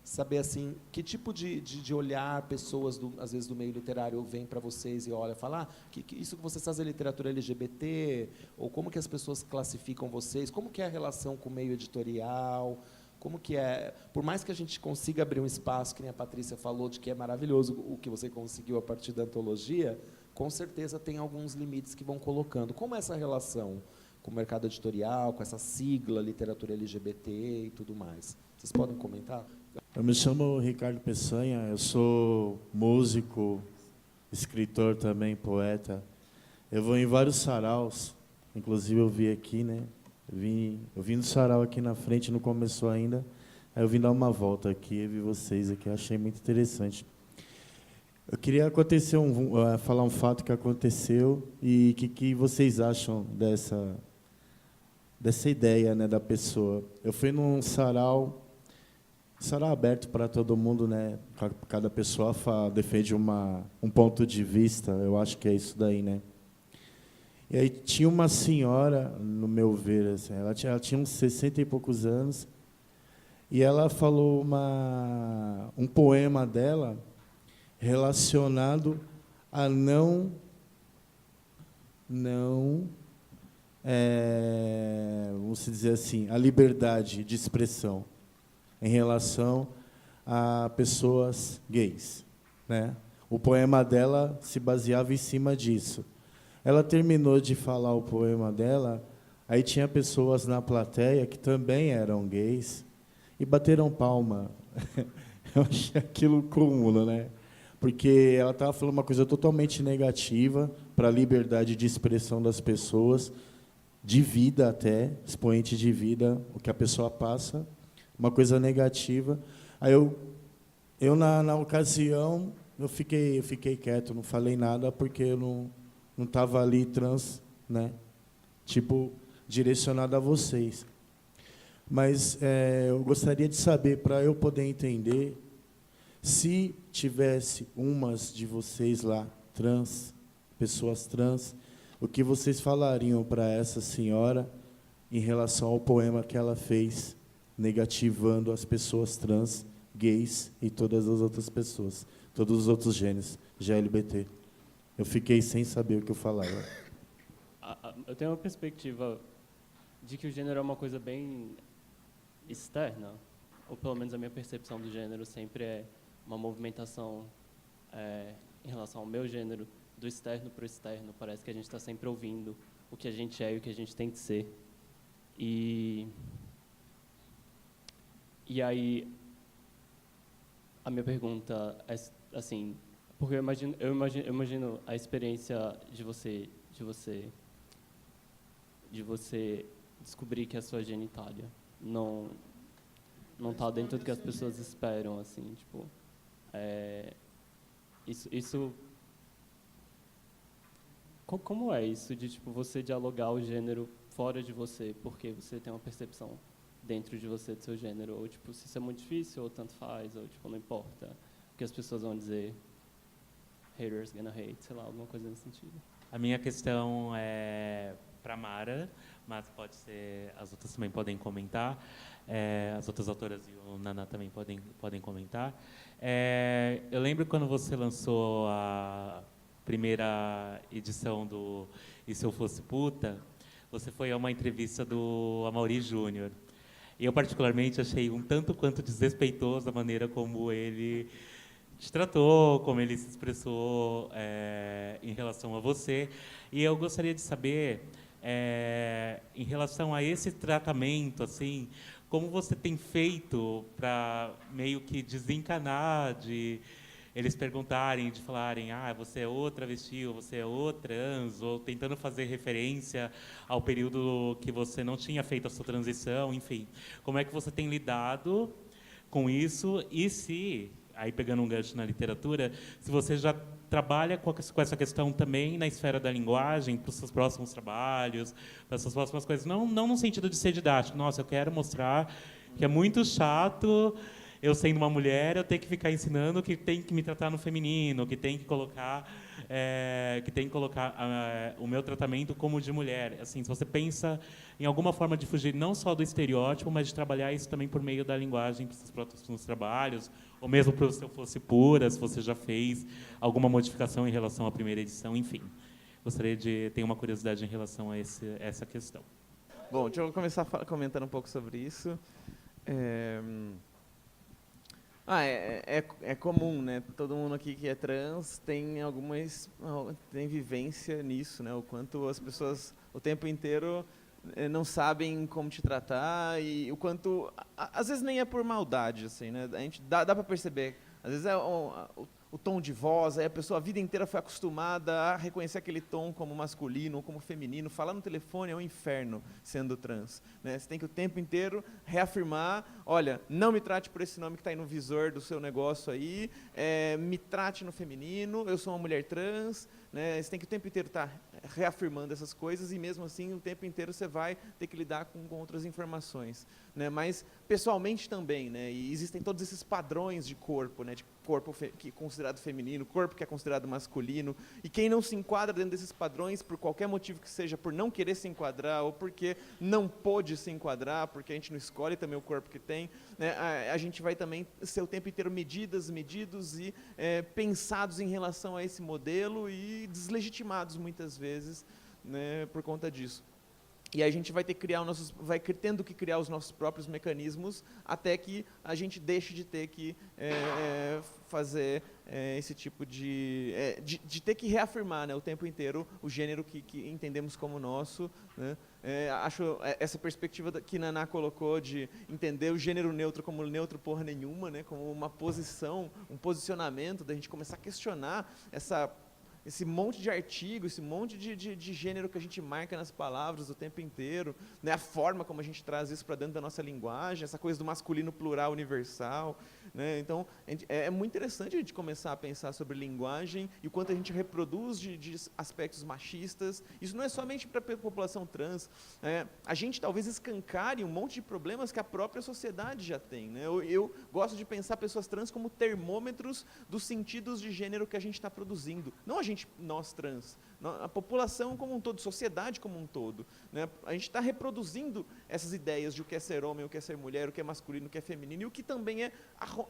saber assim, que tipo de olhar pessoas, às vezes, do meio literário vêm para vocês e olham e falam que isso que vocês fazem é literatura LGBT, ou como que as pessoas classificam vocês, como que é a relação com o meio editorial, como que é, por mais que a gente consiga abrir um espaço, que nem a Patrícia falou, de que é maravilhoso o que você conseguiu a partir da antologia, com certeza tem alguns limites que vão colocando. Como é essa relação com o mercado editorial, com essa sigla, literatura LGBT e tudo mais? Vocês podem comentar?
Eu me chamo Ricardo Peçanha, eu sou músico, escritor também, poeta. Eu vou em vários saraus, inclusive eu vi aqui, né? Eu vim no sarau aqui na frente, não começou ainda. Aí eu vim dar uma volta aqui e vi vocês aqui, achei muito interessante. Eu queria falar um fato que aconteceu e que vocês acham dessa ideia, né, da pessoa. Eu fui num sarau aberto para todo mundo, né? Cada pessoa defende um ponto de vista, eu acho que é isso daí, né? E aí tinha uma senhora, no meu ver, assim, ela tinha uns 60 e poucos anos, e ela falou um poema dela relacionado a vamos dizer assim, a liberdade de expressão em relação a pessoas gays, né? O poema dela se baseava em cima disso. Ela terminou de falar o poema dela, aí tinha pessoas na plateia que também eram gays e bateram palma. Eu achei aquilo cúmulo, né? Porque ela estava falando uma coisa totalmente negativa para a liberdade de expressão das pessoas, de vida até, expoente de vida, o que a pessoa passa, uma coisa negativa. Aí eu na ocasião, eu fiquei quieto, não falei nada, porque eu não estava ali trans, né? Tipo, direcionado a vocês. Mas eu gostaria de saber, para eu poder entender, se tivesse umas de vocês lá, trans, pessoas trans, o que vocês falariam para essa senhora em relação ao poema que ela fez, negativando as pessoas trans, gays e todas as outras pessoas, todos os outros gêneros, GLBT. Eu fiquei sem saber o que eu falava.
Eu tenho uma perspectiva de que o gênero é uma coisa bem externa, ou pelo menos a minha percepção do gênero sempre é uma movimentação em relação ao meu gênero, do externo para o externo. Parece que a gente está sempre ouvindo o que a gente é e o que a gente tem que ser. E aí, a minha pergunta é assim, porque eu imagino a experiência de você descobrir que a sua genitália não está dentro do que as pessoas esperam, assim, tipo, isso como é isso de tipo você dialogar o gênero fora de você, porque você tem uma percepção dentro de você do seu gênero, ou tipo se isso é muito difícil ou tanto faz, ou tipo não importa o que as pessoas vão dizer, haters gonna hate, sei lá, alguma coisa nesse sentido.
A minha questão é para Mara, mas pode ser, as outras também podem comentar, as outras autoras e o Naná também podem comentar. Eu lembro quando você lançou a primeira edição do E Se Eu Fosse Puta, você foi a uma entrevista do Amaury Júnior. E eu, particularmente, achei um tanto quanto desrespeitoso a maneira como ele te tratou, como ele se expressou em relação a você. E eu gostaria de saber, em relação a esse tratamento, assim, como você tem feito para meio que desencanar de eles perguntarem, de falarem, você é o travesti, ou você é o trans, ou tentando fazer referência ao período que você não tinha feito a sua transição, enfim. Como é que você tem lidado com isso? E se, aí pegando um gancho na literatura, se você já trabalha com essa questão também na esfera da linguagem, para os seus próximos trabalhos, para as suas próximas coisas, não no sentido de ser didático, nossa, eu quero mostrar que é muito chato eu sendo uma mulher, eu tenho que ficar ensinando que tem que me tratar no feminino, que tem que colocar, o meu tratamento como de mulher. Assim, se você pensa em alguma forma de fugir não só do estereótipo, mas de trabalhar isso também por meio da linguagem para os seus próximos trabalhos, ou mesmo para o Se Eu Fosse Pura, se você já fez alguma modificação em relação à primeira edição, enfim. Gostaria de ter uma curiosidade em relação a essa questão.
Bom, deixa eu começar comentando um pouco sobre isso. É comum, né? Todo mundo aqui que é trans tem vivência nisso, né? O quanto as pessoas o tempo inteiro não sabem como te tratar e o quanto às vezes nem é por maldade, assim, né? A gente dá para perceber. Às vezes o tom de voz, aí a pessoa a vida inteira foi acostumada a reconhecer aquele tom como masculino ou como feminino. Falar no telefone é um inferno sendo trans, né? Você tem que o tempo inteiro reafirmar, olha, não me trate por esse nome que está aí no visor do seu negócio aí, me trate no feminino, eu sou uma mulher trans, né? Você tem que o tempo inteiro estar reafirmando essas coisas e mesmo assim o tempo inteiro você vai ter que lidar com outras informações, né? Mas pessoalmente também, né? E existem todos esses padrões de corpo, né? De corpo que é considerado feminino, corpo que é considerado masculino, e quem não se enquadra dentro desses padrões por qualquer motivo que seja, por não querer se enquadrar ou porque não pôde se enquadrar, porque a gente não escolhe também o corpo que tem, né? A gente vai também ser o tempo inteiro medidos e pensados em relação a esse modelo e deslegitimados muitas vezes, né, por conta disso. E aí a gente vai ter que tendo que criar os nossos próprios mecanismos até que a gente deixe de ter que fazer esse tipo de ter que reafirmar, né, o tempo inteiro o gênero que entendemos como nosso, né? Acho essa perspectiva que Naná colocou de entender o gênero neutro como neutro porra nenhuma, né, como uma posição, um posicionamento, da gente começar a questionar esse monte de artigo, esse monte de gênero que a gente marca nas palavras o tempo inteiro, né? A forma como a gente traz isso para dentro da nossa linguagem, essa coisa do masculino plural universal, né? Então, é muito interessante a gente começar a pensar sobre linguagem e o quanto a gente reproduz de aspectos machistas. Isso não é somente para a população trans. A gente talvez escancare um monte de problemas que a própria sociedade já tem, né? Eu gosto de pensar pessoas trans como termômetros dos sentidos de gênero que a gente está produzindo. Não nós trans, a população como um todo, sociedade como um todo, né? A gente está reproduzindo essas ideias de o que é ser homem, o que é ser mulher, o que é masculino, o que é feminino, e o que também é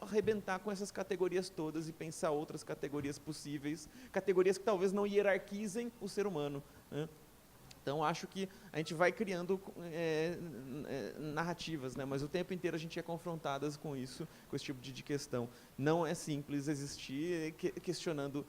arrebentar com essas categorias todas e pensar outras categorias possíveis, categorias que talvez não hierarquizem o ser humano, né? Então, acho que a gente vai criando narrativas, né? Mas o tempo inteiro a gente é confrontadas com isso, com esse tipo de questão. Não é simples existir questionando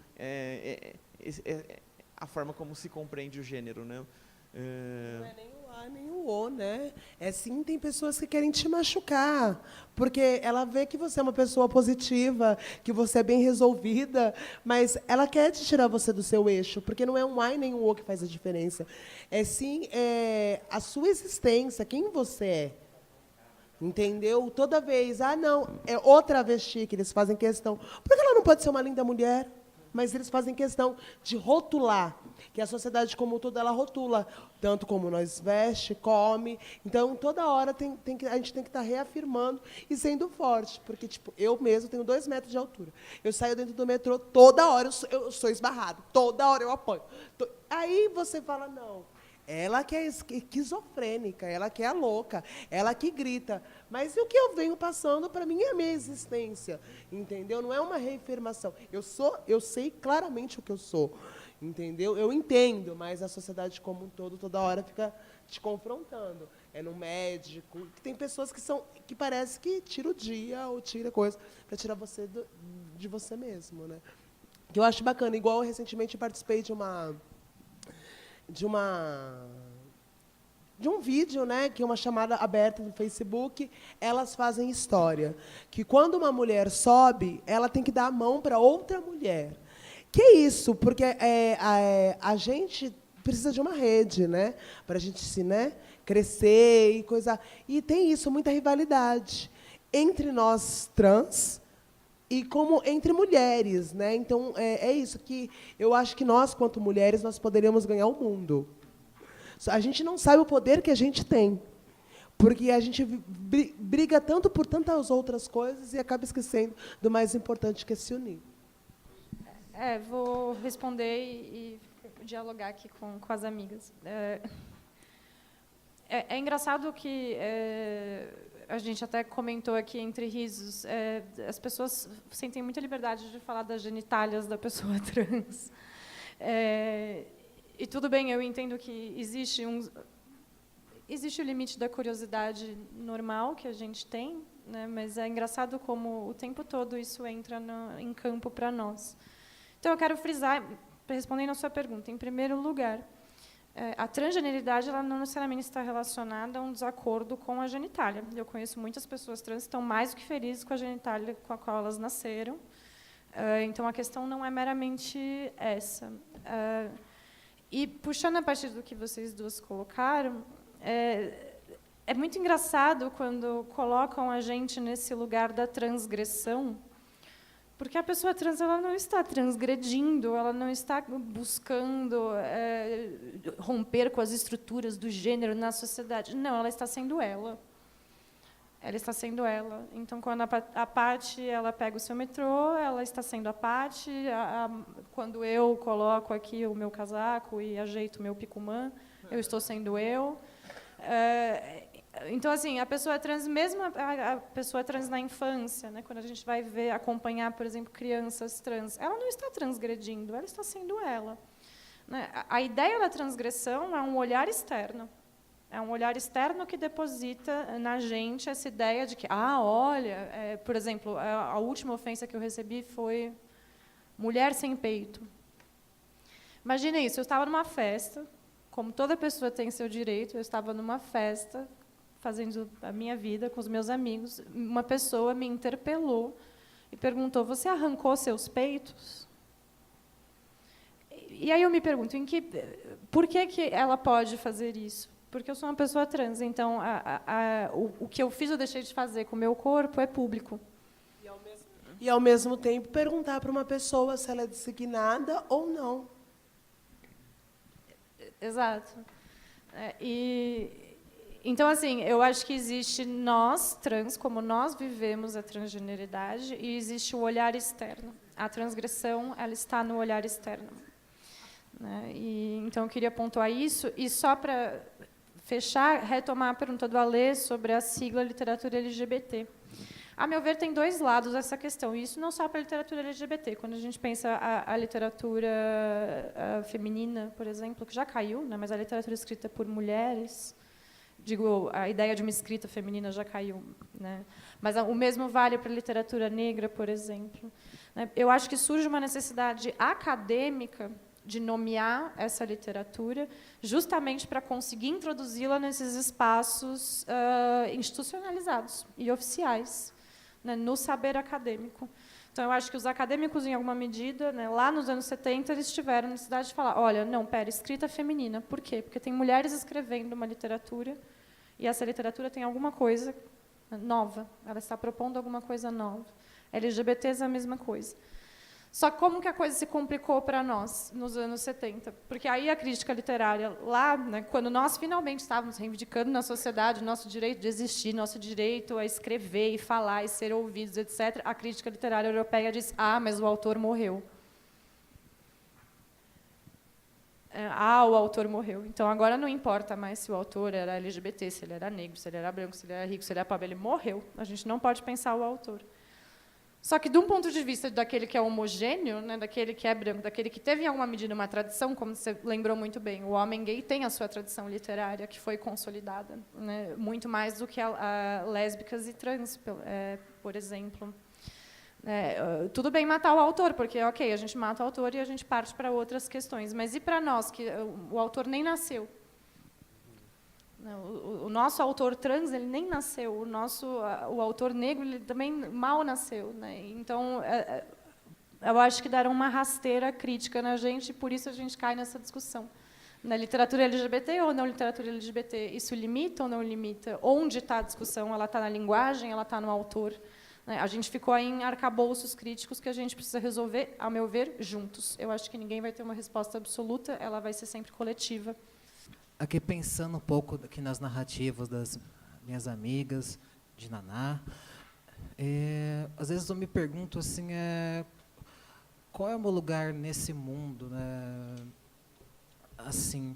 a forma como se compreende o gênero, né?
Não é nem o A nem o O, né? Sim, tem pessoas que querem te machucar, porque ela vê que você é uma pessoa positiva, que você é bem resolvida, mas ela quer te tirar você do seu eixo, porque não é um A e nem um O que faz a diferença. Sim a sua existência, quem você é. Entendeu? Toda vez, não, é outra travesti que eles fazem questão. Por que ela não pode ser uma linda mulher? Mas eles fazem questão de rotular, que a sociedade como um todo, ela rotula, tanto como nós veste, come. Então, toda hora a gente tem que estar reafirmando e sendo forte, porque tipo, eu mesmo tenho 2 metros de altura. Eu saio dentro do metrô, toda hora eu sou esbarrado, toda hora eu apanho. Aí você fala, não, ela que é esquizofrênica, ela que é a louca, ela que grita. Mas o que eu venho passando, para mim, é a minha existência, entendeu? Não é uma reafirmação. Eu sei claramente o que eu sou, entendeu? Eu entendo, mas a sociedade como um todo, toda hora, fica te confrontando. É no médico, que tem pessoas que parece que tira o dia ou tira coisa para tirar você de você mesmo, né? Que eu acho bacana. Igual, recentemente, eu participei de um vídeo, né, que é uma chamada aberta no Facebook, Elas Fazem História, que quando uma mulher sobe, ela tem que dar a mão para outra mulher. Que é isso? Porque a gente precisa de uma rede, né, para a gente se, né, crescer e coisa. E tem isso, muita rivalidade entre nós trans e como entre mulheres, né? Então é isso que eu acho que nós, quanto mulheres, nós poderíamos ganhar o mundo. A gente não sabe o poder que a gente tem, porque a gente briga tanto por tantas outras coisas e acaba esquecendo do mais importante, que é se unir.
Vou responder e dialogar aqui com as amigas. É engraçado que a gente até comentou aqui entre risos, as pessoas sentem muita liberdade de falar das genitálias da pessoa trans. E tudo bem, eu entendo que existe o limite da curiosidade normal que a gente tem, né, mas é engraçado como o tempo todo isso entra em campo para nós. Então, eu quero frisar, respondendo a sua pergunta, em primeiro lugar, a transgeneridade ela não necessariamente está relacionada a um desacordo com a genitália. Eu conheço muitas pessoas trans que estão mais do que felizes com a genitália com a qual elas nasceram. Então, a questão não é meramente essa. E, puxando a partir do que vocês duas colocaram, é muito engraçado quando colocam a gente nesse lugar da transgressão, porque a pessoa trans ela não está transgredindo, ela não está buscando romper com as estruturas do gênero na sociedade. Não, ela está sendo ela. Ela está sendo ela. Então, quando a Paty ela pega o seu metrô, ela está sendo a Paty. Quando eu coloco aqui o meu casaco e ajeito o meu picumã, eu estou sendo eu. Então, assim, a pessoa trans, mesmo a pessoa trans na infância, né, quando a gente vai acompanhar, por exemplo, crianças trans, ela não está transgredindo, ela está sendo ela. Né? A ideia da transgressão é um olhar externo. É um olhar externo que deposita na gente essa ideia de que, olha, por exemplo, a última ofensa que eu recebi foi mulher sem peito. Imagina isso, eu estava numa festa, como toda pessoa tem seu direito, eu estava numa festa, fazendo a minha vida com os meus amigos, uma pessoa me interpelou e perguntou: você arrancou seus peitos? E aí eu me pergunto, por que ela pode fazer isso? Porque eu sou uma pessoa trans, então o que eu fiz ou deixei de fazer com o meu corpo é público.
E, ao mesmo tempo, perguntar para uma pessoa se ela é designada ou não.
Exato. Então, assim, eu acho que existe nós, trans, como nós vivemos a transgeneridade, e existe o olhar externo. A transgressão, ela está no olhar externo. Né? Então, eu queria pontuar isso, e só para fechar, retomar a pergunta do Alê sobre a sigla literatura LGBT. A meu ver, tem dois lados essa questão, e isso não só para a literatura LGBT. Quando a gente pensa a literatura feminina, por exemplo, que já caiu, né, mas a literatura escrita por mulheres, digo, a ideia de uma escrita feminina já caiu, né? Mas o mesmo vale para a literatura negra, por exemplo. Né? Eu acho que surge uma necessidade acadêmica de nomear essa literatura, justamente para conseguir introduzi-la nesses espaços institucionalizados e oficiais, né, no saber acadêmico. Então, eu acho que os acadêmicos, em alguma medida, né, lá nos anos 70, eles tiveram a necessidade de falar, olha, não, escrita feminina. Por quê? Porque tem mulheres escrevendo uma literatura, e essa literatura tem alguma coisa nova, ela está propondo alguma coisa nova. LGBTs é a mesma coisa. Só que como que a coisa se complicou para nós nos anos 70? Porque aí a crítica literária, lá, né, quando nós finalmente estávamos reivindicando na sociedade nosso direito de existir, nosso direito a escrever e falar e ser ouvidos, etc., a crítica literária europeia diz, mas o autor morreu. O autor morreu. Então, agora não importa mais se o autor era LGBT, se ele era negro, se ele era branco, se ele era rico, se ele era pobre, ele morreu. A gente não pode pensar o autor. Só que, de um ponto de vista daquele que é homogêneo, né, daquele que é branco, daquele que teve, em alguma medida, uma tradição, como você lembrou muito bem, o homem gay tem a sua tradição literária, que foi consolidada, né, muito mais do que a lésbicas e trans, por exemplo. Tudo bem matar o autor, porque, ok, a gente mata o autor e a gente parte para outras questões. Mas e para nós, que o autor nem nasceu? O nosso autor trans, ele nem nasceu. O autor negro, ele também mal nasceu. Né? Então, eu acho que deram uma rasteira crítica na gente, e por isso a gente cai nessa discussão. Na literatura LGBT ou não literatura LGBT? Isso limita ou não limita? Onde está a discussão? Ela está na linguagem? Ela está no autor? A gente ficou aí em arcabouços críticos que a gente precisa resolver, ao meu ver, juntos. Eu acho que ninguém vai ter uma resposta absoluta, ela vai ser sempre coletiva.
Aqui pensando um pouco aqui nas narrativas das minhas amigas, de Naná, às vezes eu me pergunto assim, qual é o meu lugar nesse mundo, né? Assim,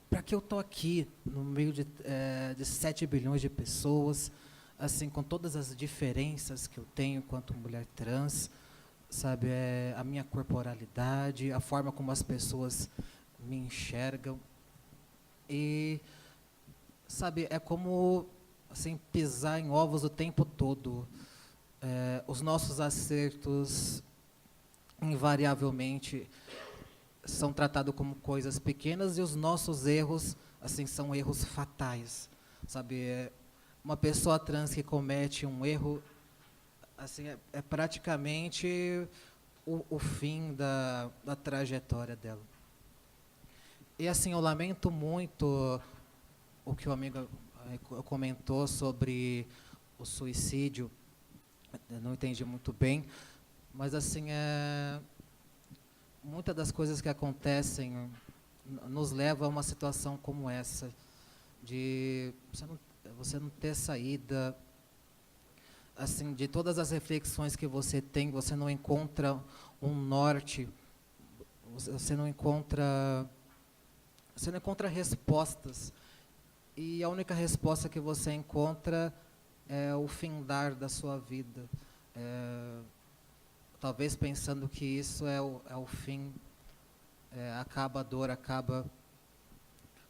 para que eu estou aqui no meio de 7 bilhões de pessoas, assim, com todas as diferenças que eu tenho enquanto mulher trans, sabe, a minha corporalidade, a forma como as pessoas me enxergam, e, sabe, é como, assim, pisar em ovos o tempo todo. Os nossos acertos, invariavelmente, são tratados como coisas pequenas, e os nossos erros, assim, são erros fatais, sabe. Uma pessoa trans que comete um erro, assim, é praticamente o fim da trajetória dela. E, assim, eu lamento muito o que o amigo comentou sobre o suicídio. Eu não entendi muito bem, mas, assim, muitas das coisas que acontecem nos levam a uma situação como essa, de você não ter saída, assim, de todas as reflexões que você tem, você não encontra um norte, você não encontra respostas, e a única resposta que você encontra é o findar da sua vida, talvez pensando que isso é o fim, acaba a dor, acaba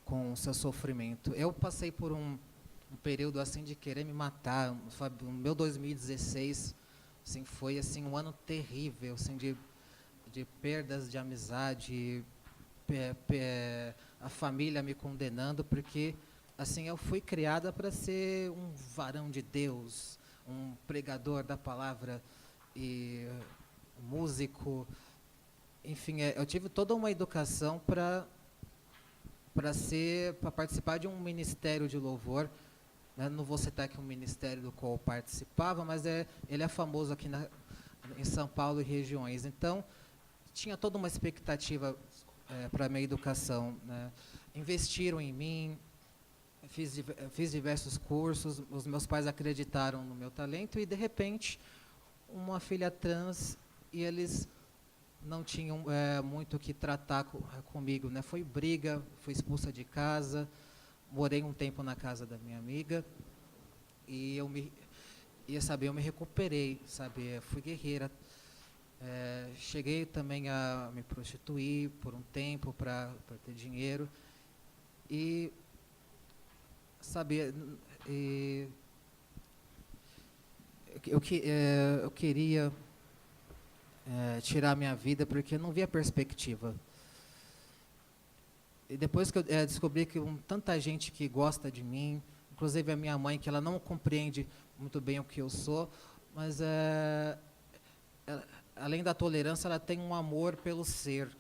com o seu sofrimento. Eu passei por um período assim de querer me matar. O meu 2016 assim, foi assim, um ano terrível, assim, de perdas de amizade, a família me condenando, porque assim, eu fui criada para ser um varão de Deus, um pregador da palavra e músico. Enfim, eu tive toda uma educação para participar de um ministério de louvor. Né? Não vou citar aqui um ministério do qual eu participava, mas ele é famoso aqui em São Paulo e regiões. Então, tinha toda uma expectativa para a minha educação. Né? Investiram em mim, fiz diversos cursos, os meus pais acreditaram no meu talento e, de repente, uma filha trans, e eles não tinham muito o que tratar comigo. Né? Foi briga, fui expulsa de casa, morei um tempo na casa da minha amiga e eu me recuperei, sabe? Fui guerreira. Cheguei também a me prostituir por um tempo para ter dinheiro e, sabe, eu queria tirar a minha vida porque eu não via perspectiva. E depois que eu descobri que tanta gente que gosta de mim, inclusive a minha mãe, que ela não compreende muito bem o que eu sou, mas além da tolerância, ela tem um amor pelo ser,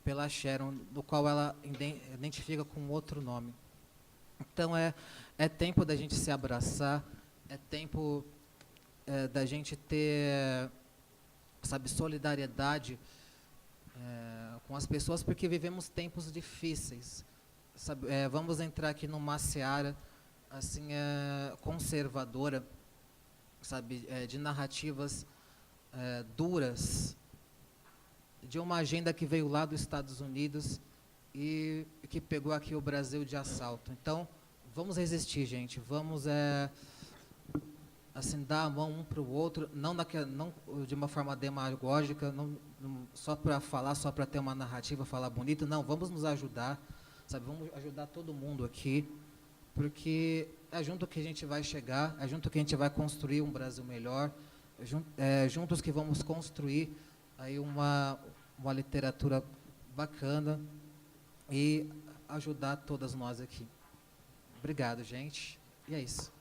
pela Sharon, do qual ela identifica com outro nome. Então, é tempo da gente se abraçar, é tempo da gente ter, sabe, solidariedade com as pessoas, porque vivemos tempos difíceis. Sabe, vamos entrar aqui numa seara assim, conservadora, sabe, de narrativas duras, de uma agenda que veio lá dos Estados Unidos e que pegou aqui o Brasil de assalto. Então, vamos resistir, gente. Vamos assim, dar a mão um para o outro, não de uma forma demagógica, não só para falar, só para ter uma narrativa, falar bonito. Não, vamos nos ajudar, sabe? Vamos ajudar todo mundo aqui, porque é junto que a gente vai chegar, é junto que a gente vai construir um Brasil melhor, juntos que vamos construir aí uma literatura bacana e ajudar todas nós aqui. Obrigado, gente. E é isso.